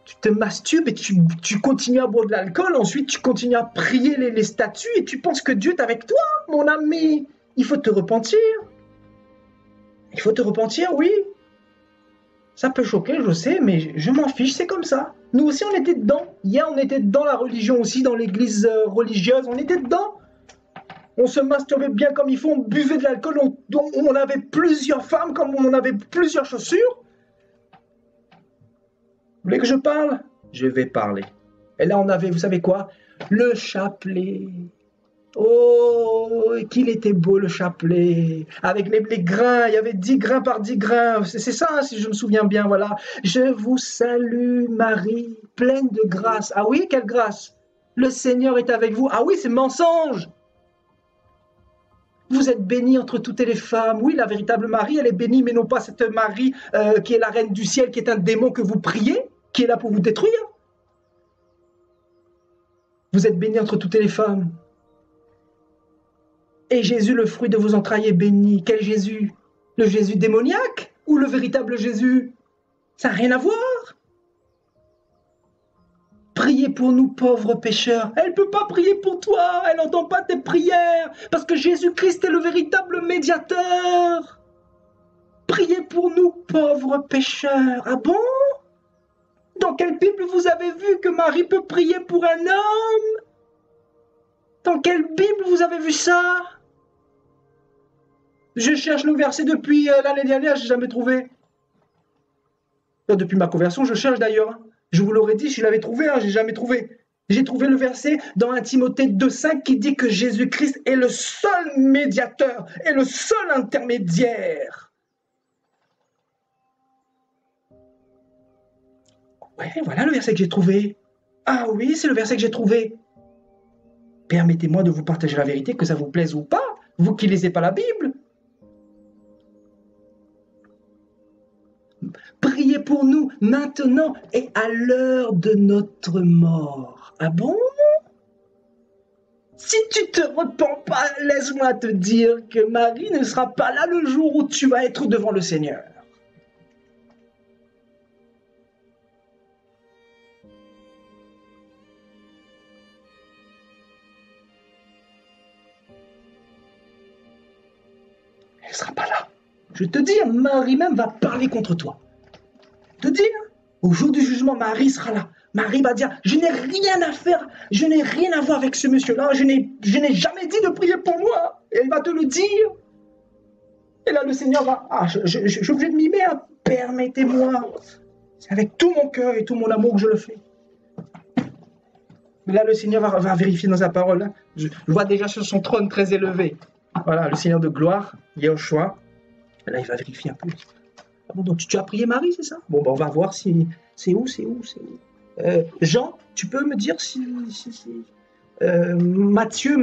Tu te masturbes et tu continues à boire de l'alcool, ensuite tu continues à prier les statues et tu penses que Dieu est avec toi, mon ami. Il faut te repentir. Il faut te repentir, oui. Ça peut choquer, je sais, mais je m'en fiche, c'est comme ça. Nous aussi, on était dedans. Hier, on était dans la religion aussi, dans l'église religieuse, on était dedans. On se masturbait bien comme il faut, on buvait de l'alcool, on avait plusieurs femmes, comme on avait plusieurs chaussures. Vous voulez que je parle? Je vais parler. Et là, on avait, vous savez quoi? Le chapelet. Oh, qu'il était beau le chapelet, avec les grains, il y avait 10 grains par 10 grains, c'est ça, hein, si je me souviens bien, voilà. Je vous salue Marie, pleine de grâce. Ah oui, quelle grâce? Le Seigneur est avec vous. Ah oui, c'est mensonge. Vous êtes bénie entre toutes les femmes. Oui, la véritable Marie, elle est bénie, mais non pas cette Marie qui est la reine du ciel, qui est un démon que vous priez, qui est là pour vous détruire. Vous êtes bénie entre toutes les femmes. Et Jésus, le fruit de vos entrailles, est béni. Quel Jésus? Le Jésus démoniaque ou le véritable Jésus? Ça n'a rien à voir. Priez pour nous, pauvres pécheurs. Elle ne peut pas prier pour toi. Elle n'entend pas tes prières. Parce que Jésus-Christ est le véritable médiateur. Priez pour nous, pauvres pécheurs. Ah bon? Dans quelle Bible vous avez vu que Marie peut prier pour un homme? Dans quelle Bible vous avez vu ça? Je cherche le verset depuis l'année dernière, je n'ai jamais trouvé. Depuis ma conversion, je cherche d'ailleurs. Je vous l'aurais dit, je l'avais trouvé, je n'ai jamais trouvé. J'ai trouvé le verset dans 1 Timothée 2,5 qui dit que Jésus-Christ est le seul médiateur et le seul intermédiaire. Ouais, voilà le verset que j'ai trouvé. Ah oui, c'est le verset que j'ai trouvé. Permettez-moi de vous partager la vérité, que ça vous plaise ou pas, vous qui ne lisez pas la Bible. Priez pour nous maintenant et à l'heure de notre mort. Ah bon? Si tu te repens pas, laisse-moi te dire que Marie ne sera pas là le jour où tu vas être devant le Seigneur. Elle ne sera pas là. Je te dis, Marie même va parler contre toi. Te dire, au jour du jugement, Marie sera là. Marie va dire, je n'ai rien à faire, je n'ai rien à voir avec ce monsieur-là, je n'ai jamais dit de prier pour moi. Et elle va te le dire. Et là, le Seigneur va, je suis obligé de m'y mettre, permettez-moi. C'est avec tout mon cœur et tout mon amour que je le fais. Mais là, le Seigneur va vérifier dans sa parole. Hein. Je vois déjà sur son trône très élevé. Voilà, le Seigneur de gloire, Yahushua. Là, il va vérifier un peu. Ah bon, donc tu as prié Marie, c'est ça? Bon, ben, on va voir si... C'est où? Jean, tu peux me dire si... Matthieu,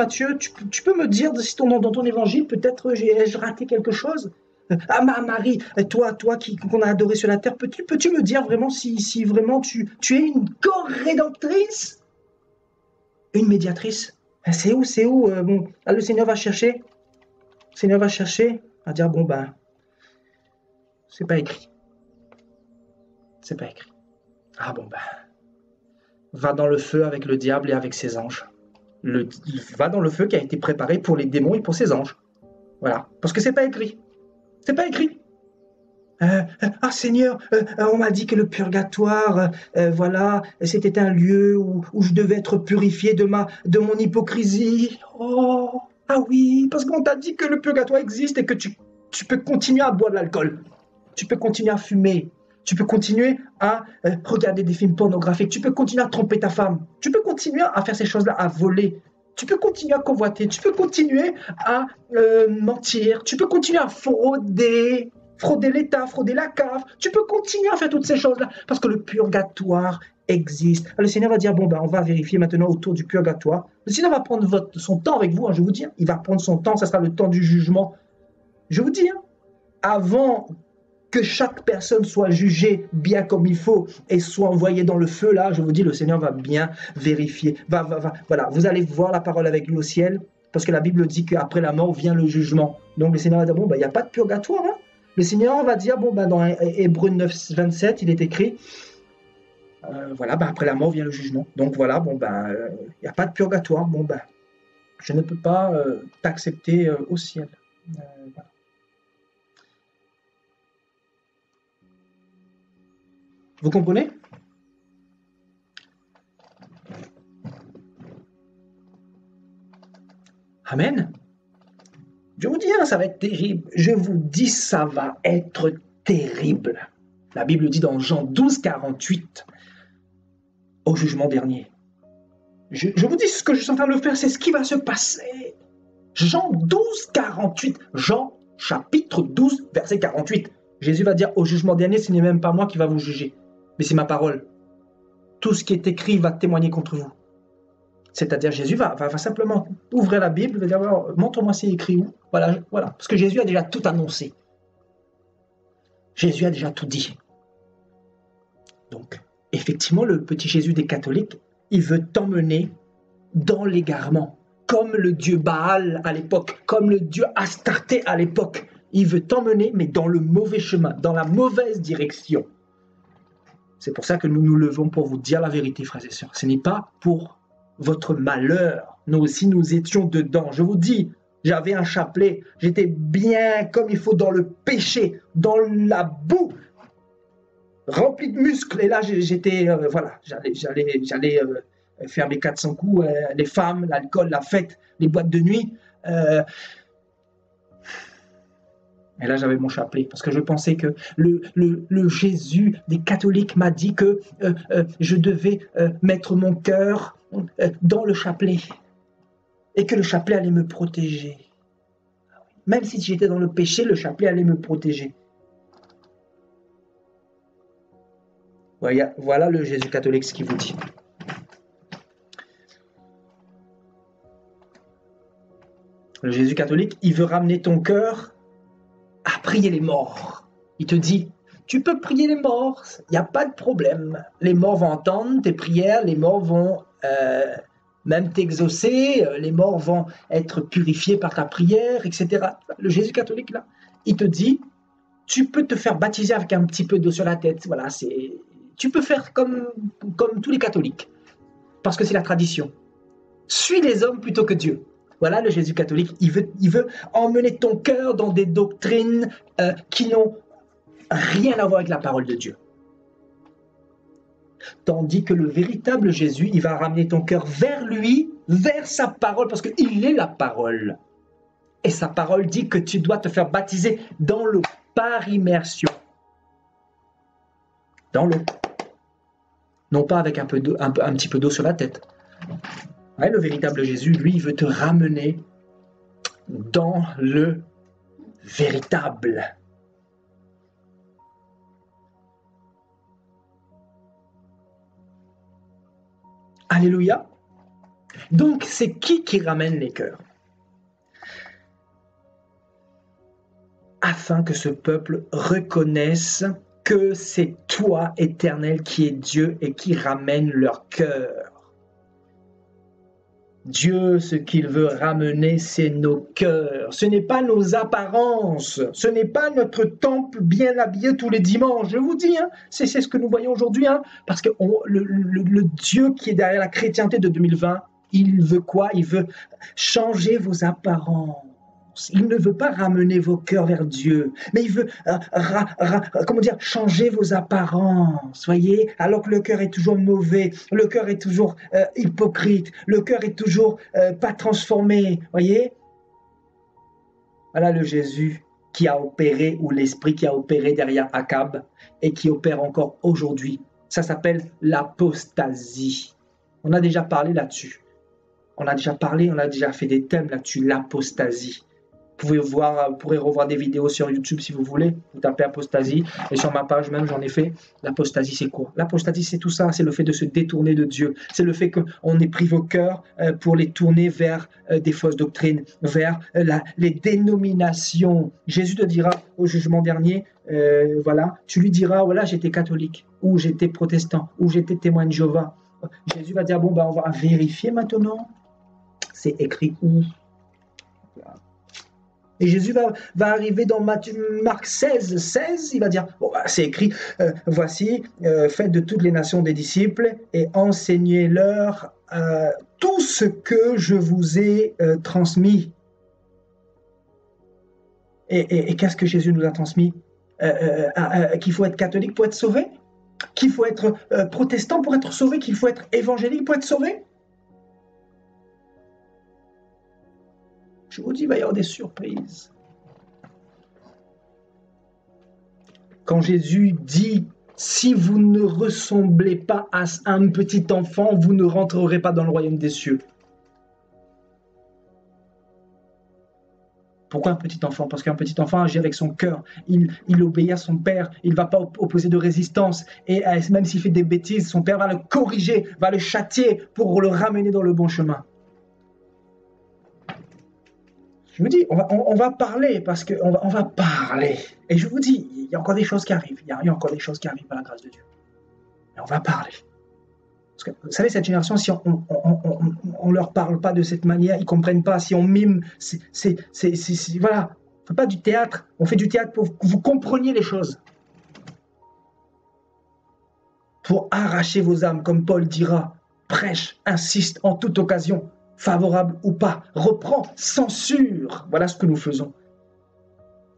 tu peux me dire si dans ton évangile, peut-être j'ai raté quelque chose? Marie, toi qu'on a adoré sur la terre, peux-tu me dire vraiment si vraiment tu es une co-rédemptrice? Une médiatrice? C'est où bon, là, le Seigneur va chercher. Le Seigneur va chercher, à dire, bon ben, c'est pas écrit. C'est pas écrit. Ah bon ben, va dans le feu avec le diable et avec ses anges. Va dans le feu qui a été préparé pour les démons et pour ses anges. Voilà, parce que c'est pas écrit. C'est pas écrit. Seigneur, on m'a dit que le purgatoire, voilà, c'était un lieu où je devais être purifié de mon hypocrisie. Oh, ah oui, parce qu'on t'a dit que le purgatoire existe et que tu peux continuer à boire de l'alcool. Tu peux continuer à fumer. Tu peux continuer à regarder des films pornographiques. Tu peux continuer à tromper ta femme. Tu peux continuer à faire ces choses-là, à voler. Tu peux continuer à convoiter. Tu peux continuer à mentir. Tu peux continuer à frauder l'État, frauder la CAF. Tu peux continuer à faire toutes ces choses-là parce que le purgatoire existe. Alors, le Seigneur va dire, bon, ben, on va vérifier maintenant autour du purgatoire. Le Seigneur va prendre son temps avec vous, hein, je vous dis. Il va prendre son temps, ça sera le temps du jugement. Je vous dis, hein, avant que chaque personne soit jugée bien comme il faut et soit envoyée dans le feu, là, je vous dis, le Seigneur va bien vérifier. Voilà, vous allez voir la parole avec lui au ciel, parce que la Bible dit qu'après la mort vient le jugement. Donc le Seigneur va dire, bon, ben, il n'y a pas de purgatoire. Hein. Le Seigneur va dire, bon, ben, dans Hébreux 9, 27, il est écrit, voilà, ben, après la mort vient le jugement. Donc voilà, bon, ben, il n'y a pas de purgatoire. Bon, ben, je ne peux pas t'accepter au ciel. Voilà. Vous comprenez? Amen. Je vous dis, hein, ça va être terrible. Je vous dis, ça va être terrible. La Bible dit dans Jean 12, 48, au jugement dernier. Je vous dis, ce que je suis en train de faire, c'est ce qui va se passer. Jean 12, 48. Jean chapitre 12, verset 48. Jésus va dire, au jugement dernier, ce n'est même pas moi qui va vous juger, mais c'est ma parole. Tout ce qui est écrit va témoigner contre vous. C'est-à-dire, Jésus va simplement ouvrir la Bible, va dire, montre-moi c'est écrit où. Voilà. Parce que Jésus a déjà tout annoncé. Jésus a déjà tout dit. Donc, effectivement, le petit Jésus des catholiques, il veut t'emmener dans l'égarement, comme le dieu Baal à l'époque, comme le dieu Astarté à l'époque. Il veut t'emmener, mais dans le mauvais chemin, dans la mauvaise direction. C'est pour ça que nous nous levons pour vous dire la vérité, frères et sœurs. Ce n'est pas pour votre malheur. Nous aussi, nous étions dedans. Je vous dis, j'avais un chapelet. J'étais bien comme il faut dans le péché, dans la boue, rempli de muscles. Et là, j'étais, j'allais faire mes 400 coups, les femmes, l'alcool, la fête, les boîtes de nuit. Et là, j'avais mon chapelet, parce que je pensais que le Jésus des catholiques m'a dit que je devais mettre mon cœur dans le chapelet, et que le chapelet allait me protéger. Même si j'étais dans le péché, le chapelet allait me protéger. Voilà le Jésus catholique, ce qu'il vous dit. Le Jésus catholique, il veut ramener ton cœur à prier les morts. Il te dit, tu peux prier les morts, il n'y a pas de problème. Les morts vont entendre tes prières, les morts vont même t'exaucer, les morts vont être purifiés par ta prière, etc. Le Jésus catholique, là, il te dit, tu peux te faire baptiser avec un petit peu d'eau sur la tête. Voilà, tu peux faire comme tous les catholiques, parce que c'est la tradition. Suis les hommes plutôt que Dieu. Voilà le Jésus catholique, il veut emmener ton cœur dans des doctrines qui n'ont rien à voir avec la parole de Dieu. Tandis que le véritable Jésus, il va ramener ton cœur vers lui, vers sa parole, parce qu'il est la parole. Et sa parole dit que tu dois te faire baptiser dans l'eau, par immersion. Dans l'eau. Non pas avec un petit peu d'eau sur la tête. Ouais, le véritable Jésus, lui, il veut te ramener dans le véritable. Alléluia. Donc, c'est qui ramène les cœurs? Afin que ce peuple reconnaisse que c'est toi, Éternel, qui es Dieu et qui ramène leur cœur. Dieu, ce qu'il veut ramener, c'est nos cœurs. Ce n'est pas nos apparences. Ce n'est pas notre temple bien habillé tous les dimanches. Je vous dis, hein, c'est ce que nous voyons aujourd'hui. Hein, parce que le Dieu qui est derrière la chrétienté de 2020, il veut quoi? Il veut changer vos apparences. Il ne veut pas ramener vos cœurs vers Dieu, mais il veut changer vos apparences, voyez, alors que le cœur est toujours mauvais, le cœur est toujours hypocrite, le cœur est toujours pas transformé, voyez. Voilà le Jésus qui a opéré, ou l'esprit qui a opéré derrière Akab et qui opère encore aujourd'hui. Ça s'appelle l'apostasie. On a déjà parlé là-dessus. On a déjà fait des thèmes là-dessus, l'apostasie. Vous pourrez revoir des vidéos sur YouTube si vous voulez. Vous tapez apostasie. Et sur ma page même, j'en ai fait. L'apostasie, c'est quoi? L'apostasie, c'est tout ça. C'est le fait de se détourner de Dieu. C'est le fait qu'on ait pris vos cœurs pour les tourner vers des fausses doctrines, vers les dénominations. Jésus te dira au jugement dernier, tu lui diras, voilà, j'étais catholique, ou j'étais protestant, ou j'étais témoin de Jéhovah. Jésus va dire, on va vérifier maintenant. C'est écrit où? Et Jésus va arriver dans Marc 16, il va dire, c'est écrit, voici, faites de toutes les nations des disciples et enseignez-leur tout ce que je vous ai transmis. Et qu'est-ce que Jésus nous a transmis? Qu'il faut être catholique pour être sauvé? qu'il faut être protestant pour être sauvé, qu'il faut être évangélique pour être sauvé? Je vous dis, il va y avoir des surprises. Quand Jésus dit, si vous ne ressemblez pas à un petit enfant, vous ne rentrerez pas dans le royaume des cieux. Pourquoi un petit enfant? Parce qu'un petit enfant agit avec son cœur, il obéit à son père, il ne va pas opposer de résistance, et même s'il fait des bêtises, son père va le corriger, va le châtier pour le ramener dans le bon chemin. Je vous dis, on va parler, parce qu'on on va parler. Et je vous dis, il y a encore des choses qui arrivent, il y a encore des choses qui arrivent par la grâce de Dieu. Et on va parler. Parce que, vous savez, cette génération, si on ne leur parle pas de cette manière, ils ne comprennent pas. Si on mime, voilà. On ne fait pas du théâtre, on fait du théâtre pour que vous compreniez les choses. Pour arracher vos âmes, comme Paul dira, prêche, insiste en toute occasion, favorable ou pas, reprend, censure. Voilà ce que nous faisons.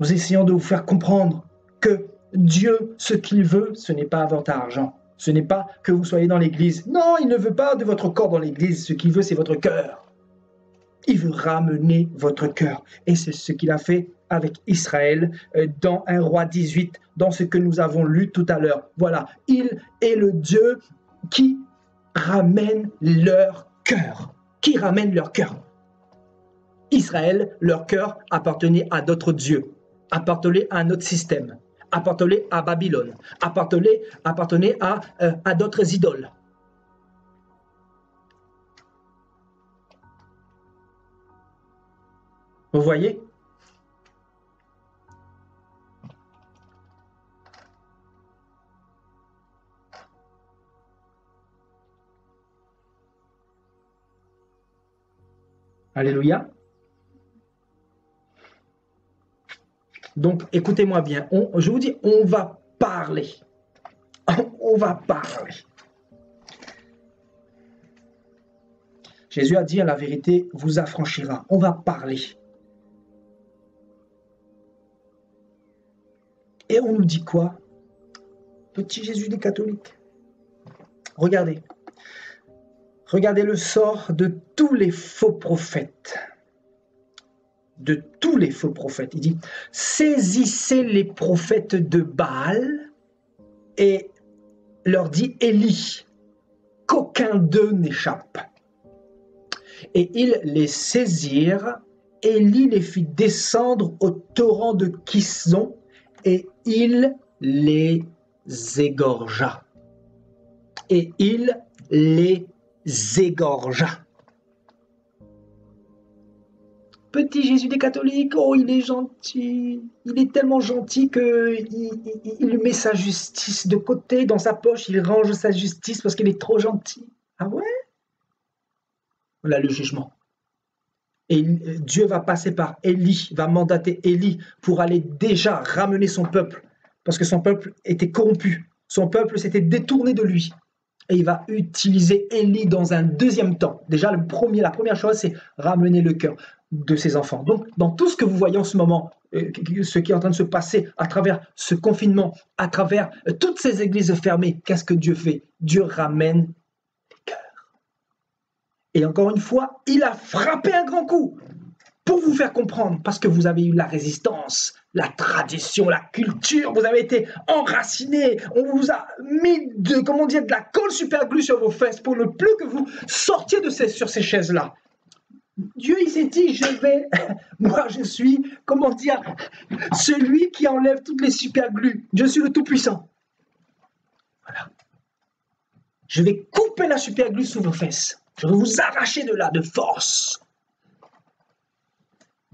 Nous essayons de vous faire comprendre que Dieu, ce qu'il veut, ce n'est pas votre argent. Ce n'est pas que vous soyez dans l'église. Non, il ne veut pas de votre corps dans l'église. Ce qu'il veut, c'est votre cœur. Il veut ramener votre cœur. Et c'est ce qu'il a fait avec Israël dans 1 Roi 18, dans ce que nous avons lu tout à l'heure. Voilà, il est le Dieu qui ramène leur cœur. Qui ramène leur cœur. Israël, leur cœur appartenait à d'autres dieux, appartenait à un autre système. Appartenait à Babylone, appartenait à d'autres idoles. Vous voyez? Alléluia. Donc, écoutez-moi bien, je vous dis, on va parler. On va parler. Jésus a dit, la vérité vous affranchira. On va parler. Et on nous dit quoi? Petit Jésus des catholiques. Regardez. Regardez le sort de tous les faux prophètes. De tous les faux prophètes. Il dit, saisissez les prophètes de Baal et leur dit Élie, qu'aucun d'eux n'échappe. Et ils les saisirent, Élie les fit descendre au torrent de Kison et il les égorgea. Et il les égorgea. Petit Jésus des catholiques, oh il est gentil, il est tellement gentil qu'il met sa justice de côté, dans sa poche, il range sa justice parce qu'il est trop gentil. Ah ouais? Voilà le jugement. Et Dieu va passer par Élie, va mandater Élie pour aller déjà ramener son peuple, parce que son peuple était corrompu, son peuple s'était détourné de lui. Et il va utiliser Élie dans un deuxième temps. Déjà, la première chose, c'est ramener le cœur de ses enfants. Donc, dans tout ce que vous voyez en ce moment, ce qui est en train de se passer à travers ce confinement, à travers toutes ces églises fermées, qu'est-ce que Dieu fait? Dieu ramène les cœurs. Et encore une fois, il a frappé un grand coup pour vous faire comprendre, parce que vous avez eu la résistance, la tradition, la culture, vous avez été enracinés, on vous a mis de la colle super glue sur vos fesses pour ne plus que vous sortiez sur ces chaises-là. Dieu, il s'est dit, moi je suis, celui qui enlève toutes les super glues. Je suis le Tout-Puissant. Voilà. Je vais couper la super glue sous vos fesses. Je vais vous arracher de là, de force.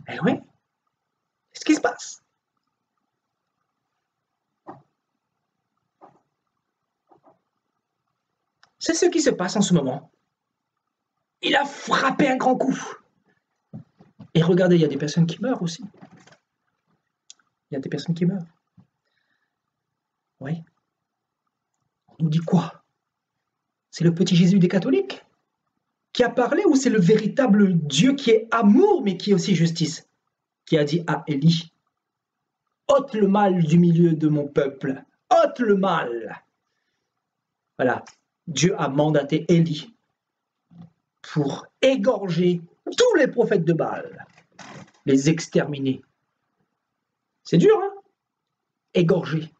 Eh oui, c'est ce qui se passe. C'est ce qui se passe en ce moment. Il a frappé un grand coup. Et regardez, il y a des personnes qui meurent aussi. Il y a des personnes qui meurent. Oui. On nous dit quoi? C'est le petit Jésus des catholiques qui a parlé, ou c'est le véritable Dieu qui est amour mais qui est aussi justice, qui a dit à Élie, ôte le mal du milieu de mon peuple, ôte le mal. Voilà, Dieu a mandaté Élie pour égorger tous les prophètes de Baal, les exterminer. C'est dur, hein? Égorger.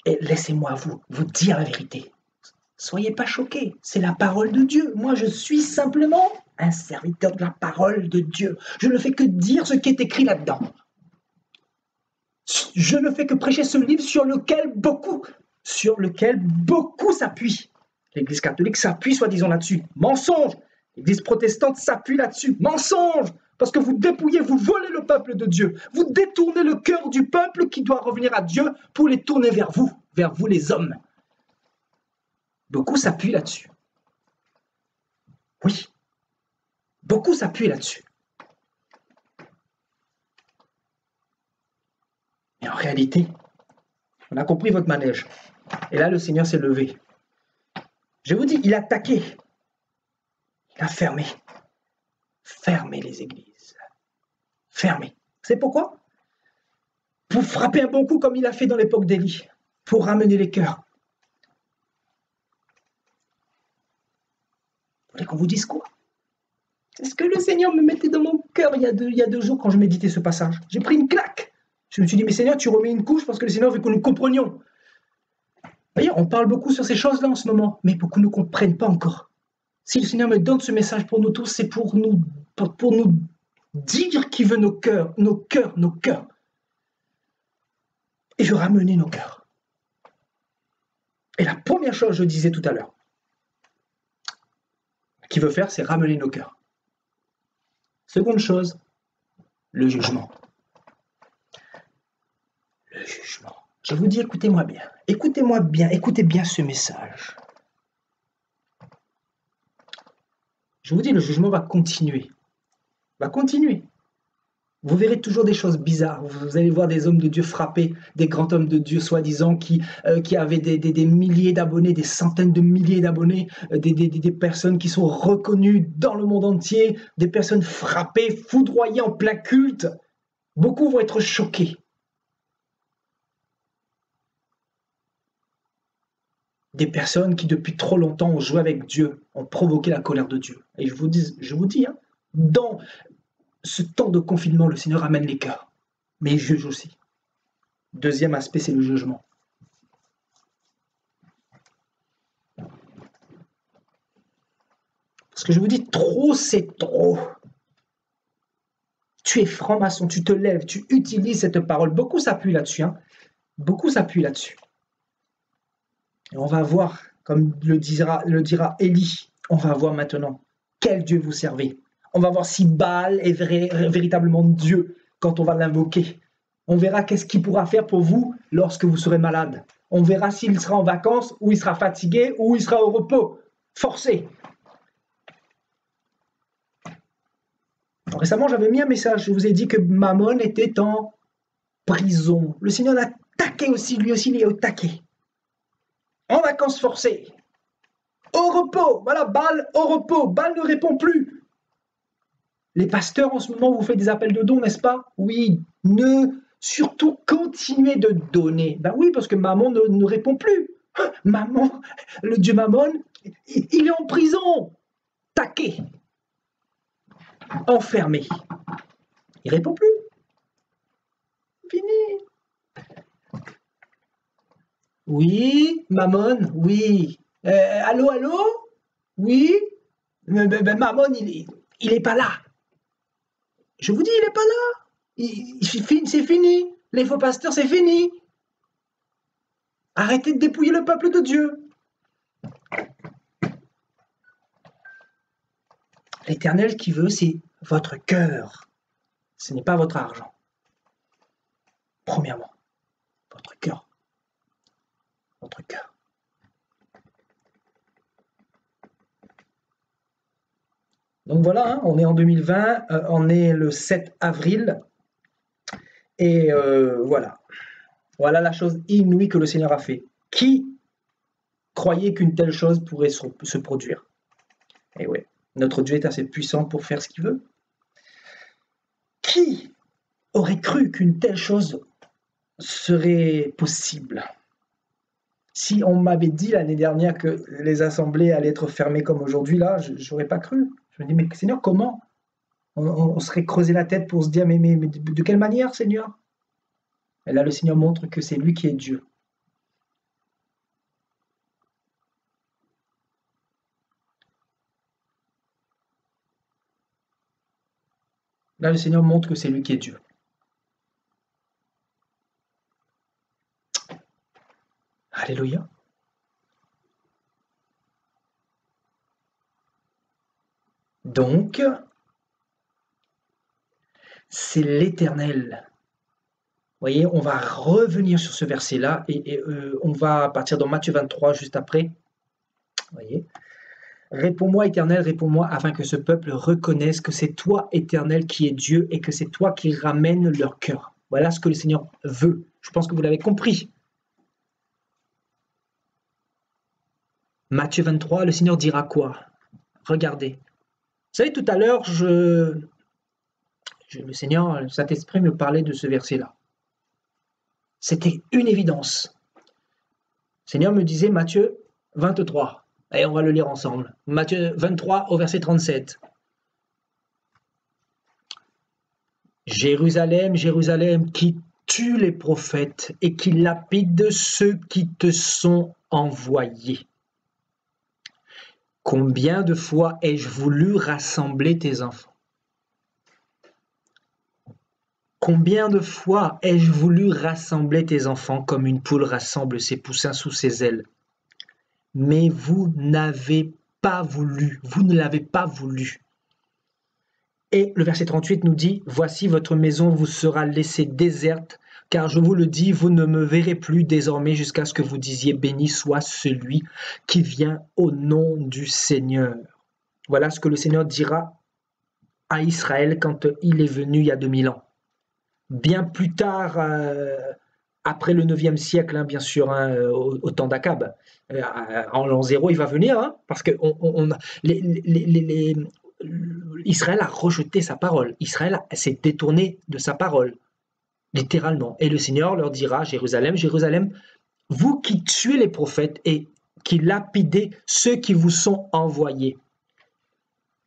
Et laissez-moi vous dire la vérité. Soyez pas choqués, c'est la parole de Dieu. Moi, je suis simplement un serviteur de la parole de Dieu. Je ne fais que dire ce qui est écrit là-dedans. Je ne fais que prêcher ce livre sur lequel beaucoup s'appuient. L'Église catholique s'appuie soi-disant là-dessus. Mensonge. L'Église protestante s'appuie là-dessus. Mensonge. Parce que vous dépouillez, vous volez le peuple de Dieu. Vous détournez le cœur du peuple qui doit revenir à Dieu pour les tourner vers vous les hommes. Beaucoup s'appuient là-dessus. Oui. Beaucoup s'appuient là-dessus. Mais en réalité, on a compris votre manège. Et là, le Seigneur s'est levé. Je vous dis, il a attaqué. Il a fermé. Fermé les églises. Fermé. C'est pourquoi? Pour frapper un bon coup comme il a fait dans l'époque d'Élie. Pour ramener les cœurs. Vous voulez qu'on vous dise quoi? C'est ce que le Seigneur me mettait dans mon cœur il y a 2 jours quand je méditais ce passage. J'ai pris une claque. Je me suis dit, mais Seigneur, tu remets une couche parce que le Seigneur veut que nous comprenions. Vous voyez, on parle beaucoup sur ces choses-là en ce moment, mais beaucoup ne comprennent pas encore. Si le Seigneur me donne ce message pour nous tous, c'est pour nous dire qu'il veut nos cœurs. Et je ramener nos cœurs. Et la première chose, je disais tout à l'heure, qu'il veut faire, c'est ramener nos cœurs. Seconde chose, le jugement. Le jugement. Je vous dis, écoutez-moi bien. Écoutez-moi bien. Écoutez bien ce message. Je vous dis, le jugement va continuer. Va continuer. Vous verrez toujours des choses bizarres. Vous allez voir des hommes de Dieu frappés, des grands hommes de Dieu soi-disant qui avaient des milliers d'abonnés, des centaines de milliers d'abonnés, des personnes qui sont reconnues dans le monde entier, des personnes frappées, foudroyées en plein culte. Beaucoup vont être choqués. Des personnes qui depuis trop longtemps ont joué avec Dieu, ont provoqué la colère de Dieu. Et je vous dis, hein, dans ce temps de confinement, le Seigneur amène les cœurs, mais il juge aussi. Deuxième aspect, c'est le jugement. Parce que je vous dis, trop, c'est trop. Tu es franc-maçon, tu te lèves, tu utilises cette parole. Beaucoup s'appuient là-dessus. Hein. Beaucoup s'appuient là-dessus. Et on va voir, comme le dira Élie, on va voir maintenant quel Dieu vous servez. On va voir si Baal est véritablement Dieu quand on va l'invoquer. On verra qu'est-ce qu'il pourra faire pour vous lorsque vous serez malade. On verra s'il sera en vacances, ou il sera fatigué, ou il sera au repos, forcé. Récemment, j'avais mis un message. Je vous ai dit que Mammon était en prison. Le Seigneur l'a attaqué aussi, lui aussi, il est au taquet. En vacances forcées. Au repos. Voilà, Baal au repos. Baal ne répond plus. Les pasteurs, en ce moment, vous faites des appels de dons, n'est-ce pas? Oui. Surtout, continuez de donner. Ben oui, parce que Mammon ne répond plus. Mammon, le dieu Mammon, il est en prison. Taqué. Enfermé. Il répond plus. Fini. Oui, Mammon, oui. Allô? Oui. Mammon, il est pas là. Je vous dis, il est pas là. C'est fini. Les faux pasteurs, c'est fini. Arrêtez de dépouiller le peuple de Dieu. L'Éternel qui veut, c'est votre cœur. Ce n'est pas votre argent. Premièrement, votre cœur. Votre cœur. Donc voilà, hein, on est en 2020, on est le 7 avril. Et voilà. Voilà la chose inouïe que le Seigneur a fait. Qui croyait qu'une telle chose pourrait se produire? Et oui, notre Dieu est assez puissant pour faire ce qu'il veut. Qui aurait cru qu'une telle chose serait possible? Si on m'avait dit l'année dernière que les assemblées allaient être fermées comme aujourd'hui, là, je n'aurais pas cru. Je me dis, mais Seigneur, comment? On serait creusé la tête pour se dire, mais de quelle manière, Seigneur? Et là, le Seigneur montre que c'est lui qui est Dieu. Là, le Seigneur montre que c'est lui qui est Dieu. Alléluia. Donc, c'est l'Éternel. Vous voyez, on va revenir sur ce verset-là et on va partir dans Matthieu 23 juste après. Vous voyez, réponds-moi, Éternel, réponds-moi, afin que ce peuple reconnaisse que c'est toi, Éternel, qui es Dieu et que c'est toi qui ramènes leur cœur. Voilà ce que le Seigneur veut. Je pense que vous l'avez compris. Matthieu 23, le Seigneur dira quoi? Regardez. Vous savez, tout à l'heure, le Seigneur, le Saint-Esprit me parlait de ce verset-là. C'était une évidence. Le Seigneur me disait, Matthieu 23, et on va le lire ensemble. Matthieu 23 au verset 37. Jérusalem, Jérusalem, qui tue les prophètes et qui lapide ceux qui te sont envoyés. Combien de fois ai-je voulu rassembler tes enfants? Combien de fois ai-je voulu rassembler tes enfants comme une poule rassemble ses poussins sous ses ailes? Mais vous n'avez pas voulu, vous ne l'avez pas voulu. Et le verset 38 nous dit, « Voici votre maison vous sera laissée déserte, car je vous le dis, vous ne me verrez plus désormais jusqu'à ce que vous disiez, béni soit celui qui vient au nom du Seigneur. » Voilà ce que le Seigneur dira à Israël quand il est venu il y a 2000 ans. Bien plus tard, après le 9e siècle, hein, bien sûr, hein, au temps d'Akab, en l'an 0, il va venir, hein, parce que Israël a rejeté sa parole. Israël s'est détourné de sa parole, littéralement. Et le Seigneur leur dira, Jérusalem, Jérusalem, vous qui tuez les prophètes et qui lapidez ceux qui vous sont envoyés.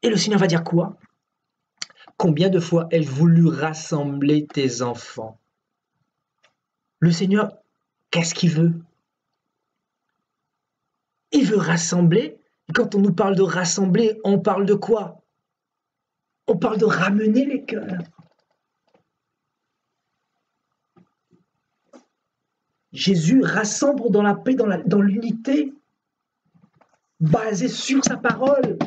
Et le Seigneur va dire quoi? Combien de fois ai-je voulu rassembler tes enfants? Le Seigneur, qu'est-ce qu'il veut? Il veut rassembler. Et quand on nous parle de rassembler, on parle de quoi? On parle de ramener les cœurs. Jésus rassemble dans la paix, dans l'unité, basée sur sa parole.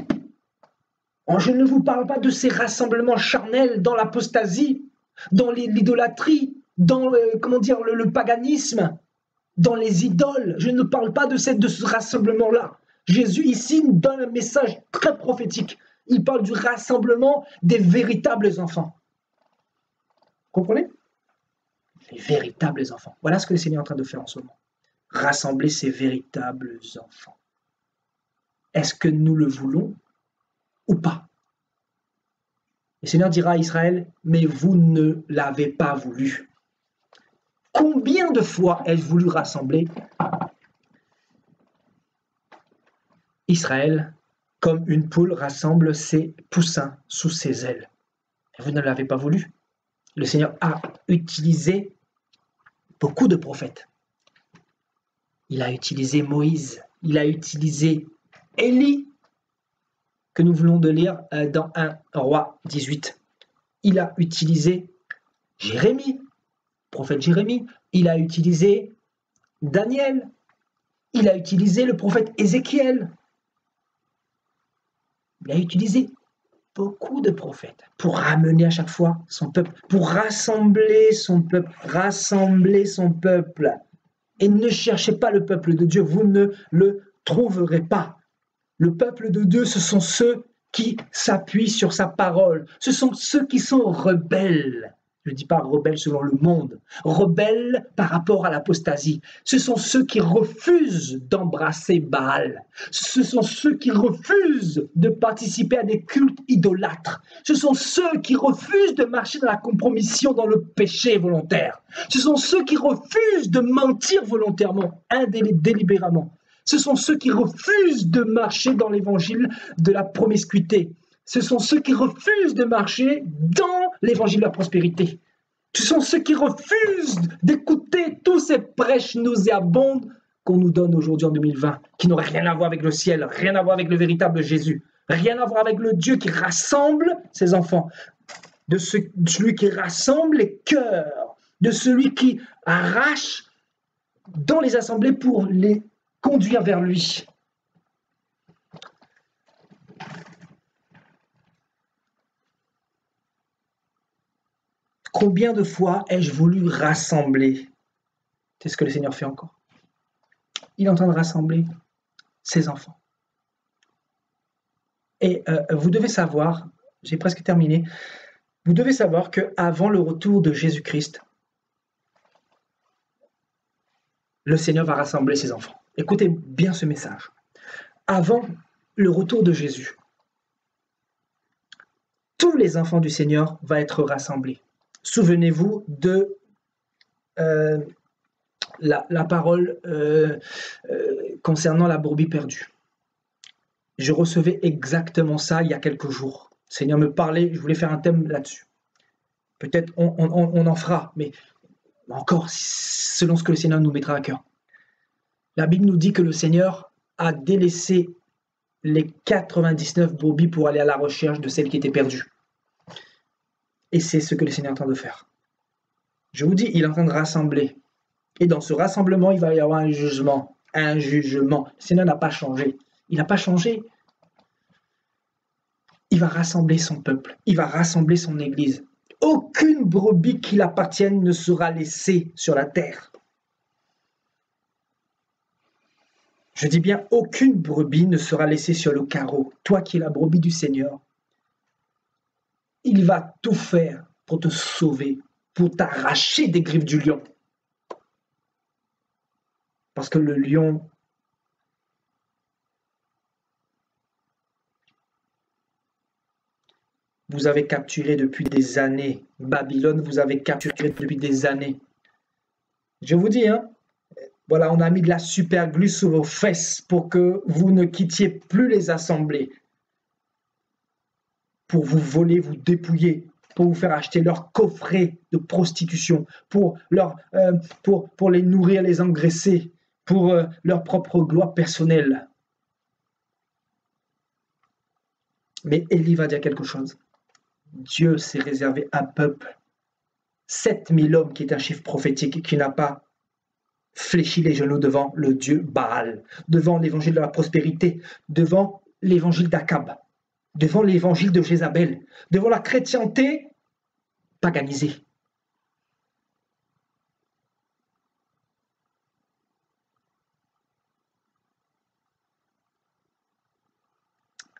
Je ne vous parle pas de ces rassemblements charnels dans l'apostasie, dans l'idolâtrie, dans le paganisme, dans les idoles. Je ne parle pas de ce rassemblement-là. Jésus ici nous donne un message très prophétique. Il parle du rassemblement des véritables enfants. Vous comprenez? Les véritables enfants. Voilà ce que le Seigneur est en train de faire en ce moment. Rassembler ces véritables enfants. Est-ce que nous le voulons ou pas? Le Seigneur dira à Israël, mais vous ne l'avez pas voulu. Combien de fois ai-je voulu rassembler Israël comme une poule rassemble ses poussins sous ses ailes? Vous ne l'avez pas voulu. Le Seigneur a utilisé beaucoup de prophètes. Il a utilisé Moïse, il a utilisé Élie, que nous venons de lire dans 1 Roi 18. Il a utilisé Jérémie, prophète Jérémie, il a utilisé Daniel, il a utilisé le prophète Ézéchiel. Il a utilisé beaucoup de prophètes pour ramener à chaque fois son peuple, pour rassembler son peuple, Et ne cherchez pas le peuple de Dieu, vous ne le trouverez pas. Le peuple de Dieu, ce sont ceux qui s'appuient sur sa parole. Ce sont ceux qui sont rebelles. Je ne dis pas rebelles selon le monde, rebelles par rapport à l'apostasie. Ce sont ceux qui refusent d'embrasser Baal. Ce sont ceux qui refusent de participer à des cultes idolâtres. Ce sont ceux qui refusent de marcher dans la compromission, dans le péché volontaire. Ce sont ceux qui refusent de mentir volontairement, délibérément. Ce sont ceux qui refusent de marcher dans l'évangile de la promiscuité. Ce sont ceux qui refusent de marcher dans l'évangile de la prospérité. Ce sont ceux qui refusent d'écouter tous ces prêches nauséabondes qu'on nous donne aujourd'hui en 2020, qui n'auraient rien à voir avec le ciel, rien à voir avec le véritable Jésus, rien à voir avec le Dieu qui rassemble ses enfants, de celui qui rassemble les cœurs, de celui qui arrache dans les assemblées pour les conduire vers lui. Combien de fois ai-je voulu rassembler? C'est ce que le Seigneur fait encore. Il est en train de rassembler ses enfants. Et vous devez savoir, j'ai presque terminé, vous devez savoir qu'avant le retour de Jésus-Christ, le Seigneur va rassembler ses enfants. Écoutez bien ce message. Avant le retour de Jésus, tous les enfants du Seigneur vont être rassemblés. Souvenez-vous de la parole concernant la brebis perdue. Je recevais exactement ça il y a quelques jours. Le Seigneur me parlait, je voulais faire un thème là-dessus. Peut-être on en fera, mais encore selon ce que le Seigneur nous mettra à cœur. La Bible nous dit que le Seigneur a délaissé les 99 brebis pour aller à la recherche de celle qui était perdue. Et c'est ce que le Seigneur est en train de faire. Je vous dis, il est en train de rassembler. Et dans ce rassemblement, il va y avoir un jugement. Un jugement. Le Seigneur n'a pas changé. Il n'a pas changé. Il va rassembler son peuple. Il va rassembler son Église. Aucune brebis qui l'appartienne ne sera laissée sur la terre. Je dis bien, aucune brebis ne sera laissée sur le carreau. Toi qui es la brebis du Seigneur, il va tout faire pour te sauver, pour t'arracher des griffes du lion. Parce que le lion, vous avez capturé depuis des années. Babylone, vous avez capturé depuis des années. Je vous dis, hein, voilà, on a mis de la super glue sur vos fesses pour que vous ne quittiez plus les assemblées. Pour vous voler, vous dépouiller, pour vous faire acheter leurs coffrets de prostitution, pour les nourrir, les engraisser, pour leur propre gloire personnelle. Mais Élie va dire quelque chose. Dieu s'est réservé un peuple, 7000 hommes, qui est un chiffre prophétique, qui n'a pas fléchi les genoux devant le Dieu Baal, devant l'évangile de la prospérité, devant l'évangile d'Akab, devant l'évangile de Jézabel, devant la chrétienté paganisée.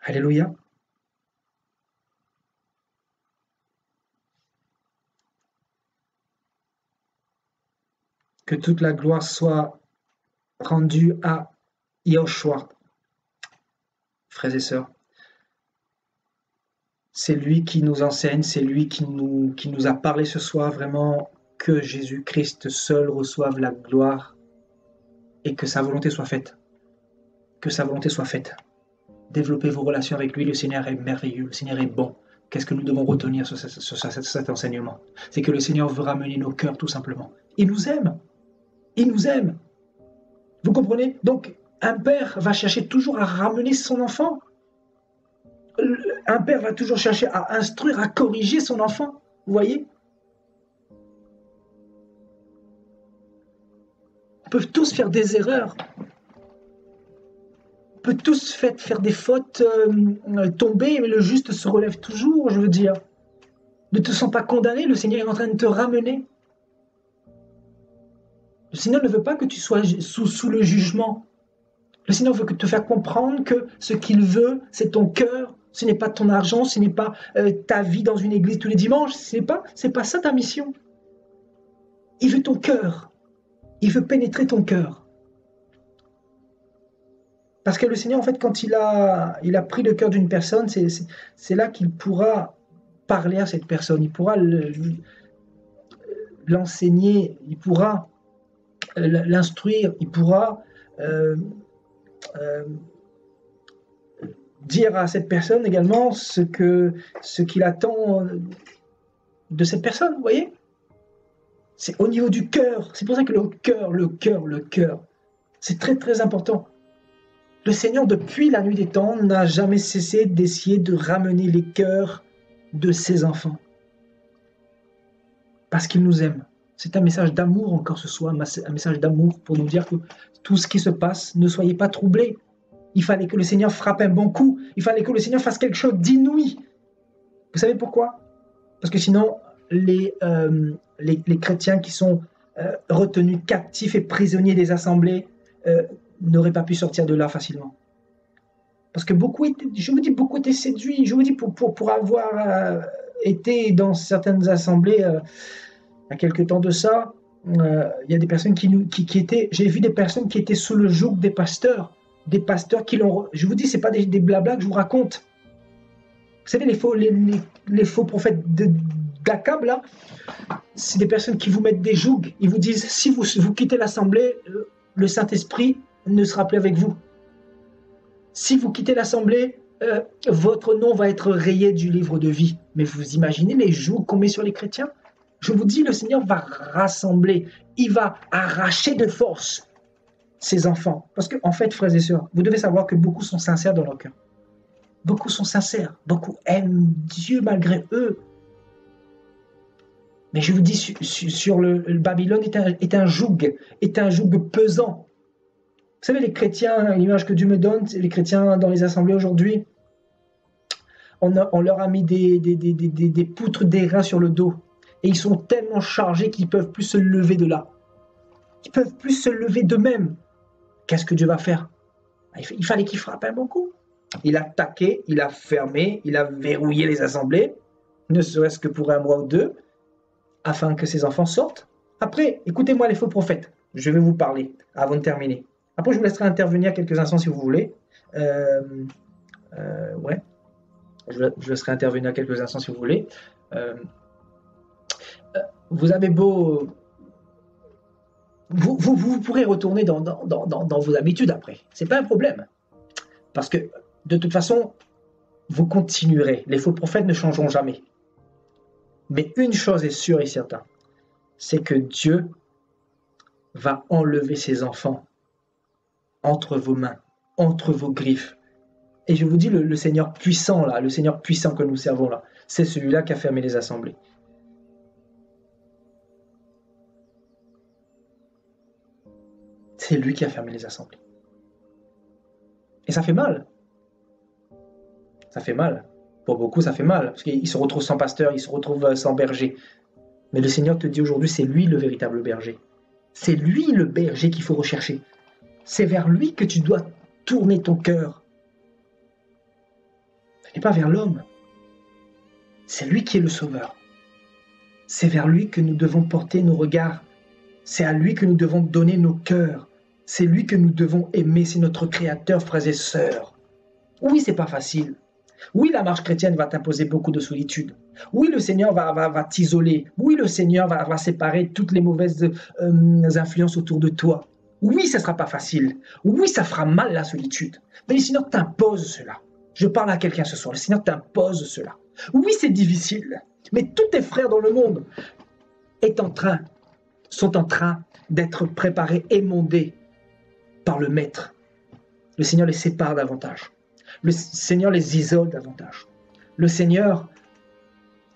Alléluia. Que toute la gloire soit rendue à Yahushua. Frères et sœurs, c'est lui qui nous enseigne, c'est lui qui nous a parlé ce soir, vraiment, que Jésus-Christ seul reçoive la gloire et que sa volonté soit faite. Que sa volonté soit faite. Développez vos relations avec lui, le Seigneur est merveilleux, le Seigneur est bon. Qu'est-ce que nous devons retenir sur cet enseignement? C'est que le Seigneur veut ramener nos cœurs, tout simplement. Il nous aime. Il nous aime. Vous comprenez? Donc, un père va chercher toujours à ramener son enfant. Un père va toujours chercher à instruire, à corriger son enfant. Vous voyez? On peut tous faire des erreurs. On peut tous faire des fautes, tomber, mais le juste se relève toujours, je veux dire. Ne te sens pas condamné, le Seigneur est en train de te ramener. Le Seigneur ne veut pas que tu sois sous le jugement. Le Seigneur veut te faire comprendre que ce qu'il veut, c'est ton cœur, ce n'est pas ton argent, ce n'est pas ta vie dans une église tous les dimanches, c'est pas ça ta mission. Il veut ton cœur, il veut pénétrer ton cœur. Parce que le Seigneur, en fait, quand il a pris le cœur d'une personne, c'est là qu'il pourra parler à cette personne, il pourra l'enseigner, il pourra l'instruire, il pourra dire à cette personne également ce qu'il attend de cette personne, vous voyez? C'est au niveau du cœur, c'est pour ça que le cœur, c'est très très important. Le Seigneur, depuis la nuit des temps, n'a jamais cessé d'essayer de ramener les cœurs de ses enfants. Parce qu'il nous aime. C'est un message d'amour encore ce soir, un message d'amour pour nous dire que tout ce qui se passe, ne soyez pas troublés. Il fallait que le Seigneur frappe un bon coup. Il fallait que le Seigneur fasse quelque chose d'inouï. Vous savez pourquoi? Parce que sinon, les chrétiens qui sont retenus captifs et prisonniers des assemblées n'auraient pas pu sortir de là facilement. Parce que beaucoup étaient séduits. Je vous dis, pour avoir été dans certaines assemblées à quelque temps de ça, il y a des personnes qui étaient... J'ai vu des personnes qui étaient sous le joug des pasteurs qui l'ont... Je vous dis, ce n'est pas des blablas que je vous raconte. Vous savez, les faux prophètes d'Akab, là, c'est des personnes qui vous mettent des jougs. Ils vous disent, si vous quittez l'assemblée, le Saint-Esprit ne sera plus avec vous. Si vous quittez l'assemblée, votre nom va être rayé du livre de vie. Mais vous imaginez les jougs qu'on met sur les chrétiens? Je vous dis, le Seigneur va rassembler, il va arracher de force ses enfants. Parce qu'en fait, frères et sœurs, vous devez savoir que beaucoup sont sincères dans leur cœur. Beaucoup sont sincères, beaucoup aiment Dieu malgré eux. Mais je vous dis, sur le Babylone est un joug pesant. Vous savez, les chrétiens, l'image que Dieu me donne, les chrétiens dans les assemblées aujourd'hui, on leur a mis des poutres d'airain sur le dos. Et ils sont tellement chargés qu'ils ne peuvent plus se lever de là. Ils ne peuvent plus se lever d'eux-mêmes. Qu'est-ce que Dieu va faire? Il fallait qu'il frappe un bon coup. Il a taqué, il a fermé, il a verrouillé les assemblées, ne serait-ce que pour un mois ou deux, afin que ses enfants sortent. Après, écoutez-moi les faux prophètes. Je vais vous parler avant de terminer. Après, je vous laisserai intervenir quelques instants si vous voulez. Ouais. Je laisserai intervenir quelques instants si vous voulez. Vous avez beau... Vous pourrez retourner dans vos habitudes après. C'est pas un problème. Parce que, de toute façon, vous continuerez. Les faux prophètes ne changeront jamais. Mais une chose est sûre et certaine, c'est que Dieu va enlever ses enfants entre vos mains, entre vos griffes. Et je vous dis, le Seigneur puissant, là, le Seigneur puissant que nous servons là, c'est celui-là qui a fermé les assemblées. C'est lui qui a fermé les assemblées. Et ça fait mal. Ça fait mal. Pour beaucoup, ça fait mal. Parce qu'ils se retrouvent sans pasteur, ils se retrouvent sans berger. Mais le Seigneur te dit aujourd'hui, c'est lui le véritable berger. C'est lui le berger qu'il faut rechercher. C'est vers lui que tu dois tourner ton cœur. Ce n'est pas vers l'homme. C'est lui qui est le sauveur. C'est vers lui que nous devons porter nos regards. C'est à lui que nous devons donner nos cœurs. C'est lui que nous devons aimer. C'est notre Créateur, frères et sœurs. Oui, c'est pas facile. Oui, la marche chrétienne va t'imposer beaucoup de solitude. Oui, le Seigneur va t'isoler. Oui, le Seigneur va séparer toutes les mauvaises influences autour de toi. Oui, ça ne sera pas facile. Oui, ça fera mal la solitude. Mais le Seigneur t'impose cela. Je parle à quelqu'un ce soir. Le Seigneur t'impose cela. Oui, c'est difficile. Mais tous tes frères dans le monde sont en train d'être préparés, émondés par le Maître. Le Seigneur les sépare davantage. Le Seigneur les isole davantage. Le Seigneur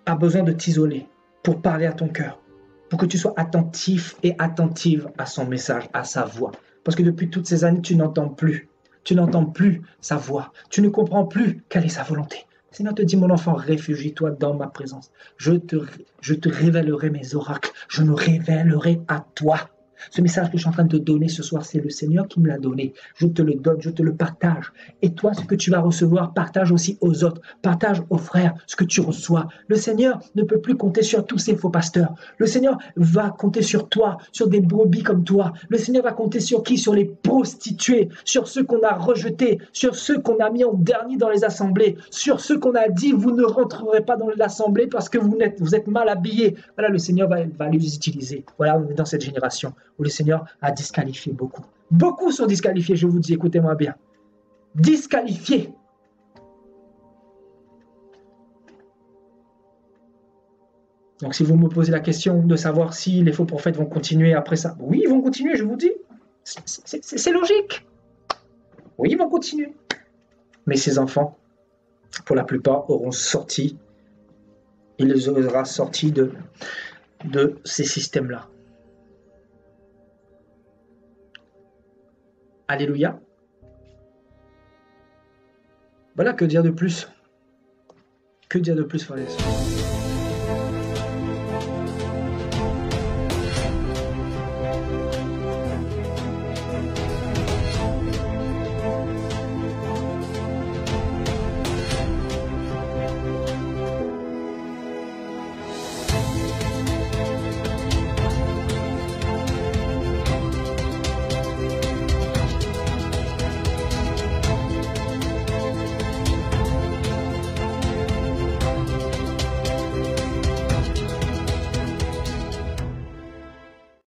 a besoin de t'isoler pour parler à ton cœur, pour que tu sois attentif et attentive à son message, à sa voix. Parce que depuis toutes ces années, tu n'entends plus. Tu n'entends plus sa voix. Tu ne comprends plus quelle est sa volonté. Le Seigneur te dit, mon enfant, réfugie-toi dans ma présence. Je te révélerai mes oracles. Je me révélerai à toi. Ce message que je suis en train de te donner ce soir, c'est le Seigneur qui me l'a donné. Je te le donne, je te le partage. Et toi, ce que tu vas recevoir, partage aussi aux autres. Partage aux frères ce que tu reçois. Le Seigneur ne peut plus compter sur tous ces faux pasteurs. Le Seigneur va compter sur toi, sur des brebis comme toi. Le Seigneur va compter sur qui? Sur les prostituées, sur ceux qu'on a rejetés, sur ceux qu'on a mis en dernier dans les assemblées, sur ceux qu'on a dit, vous ne rentrerez pas dans l'assemblée parce que vous êtes mal habillés. Voilà, le Seigneur va les utiliser. Voilà, on est dans cette génération où le Seigneur a disqualifié beaucoup. Beaucoup sont disqualifiés, je vous dis, écoutez-moi bien. Disqualifiés. Donc, si vous me posez la question de savoir si les faux prophètes vont continuer après ça, oui, ils vont continuer, je vous dis. C'est logique. Oui, ils vont continuer. Mais ces enfants, pour la plupart, auront sorti, il les aura sortis de ces systèmes-là. Alléluia. Voilà, que dire de plus? Que dire de plus, frères et sœurs?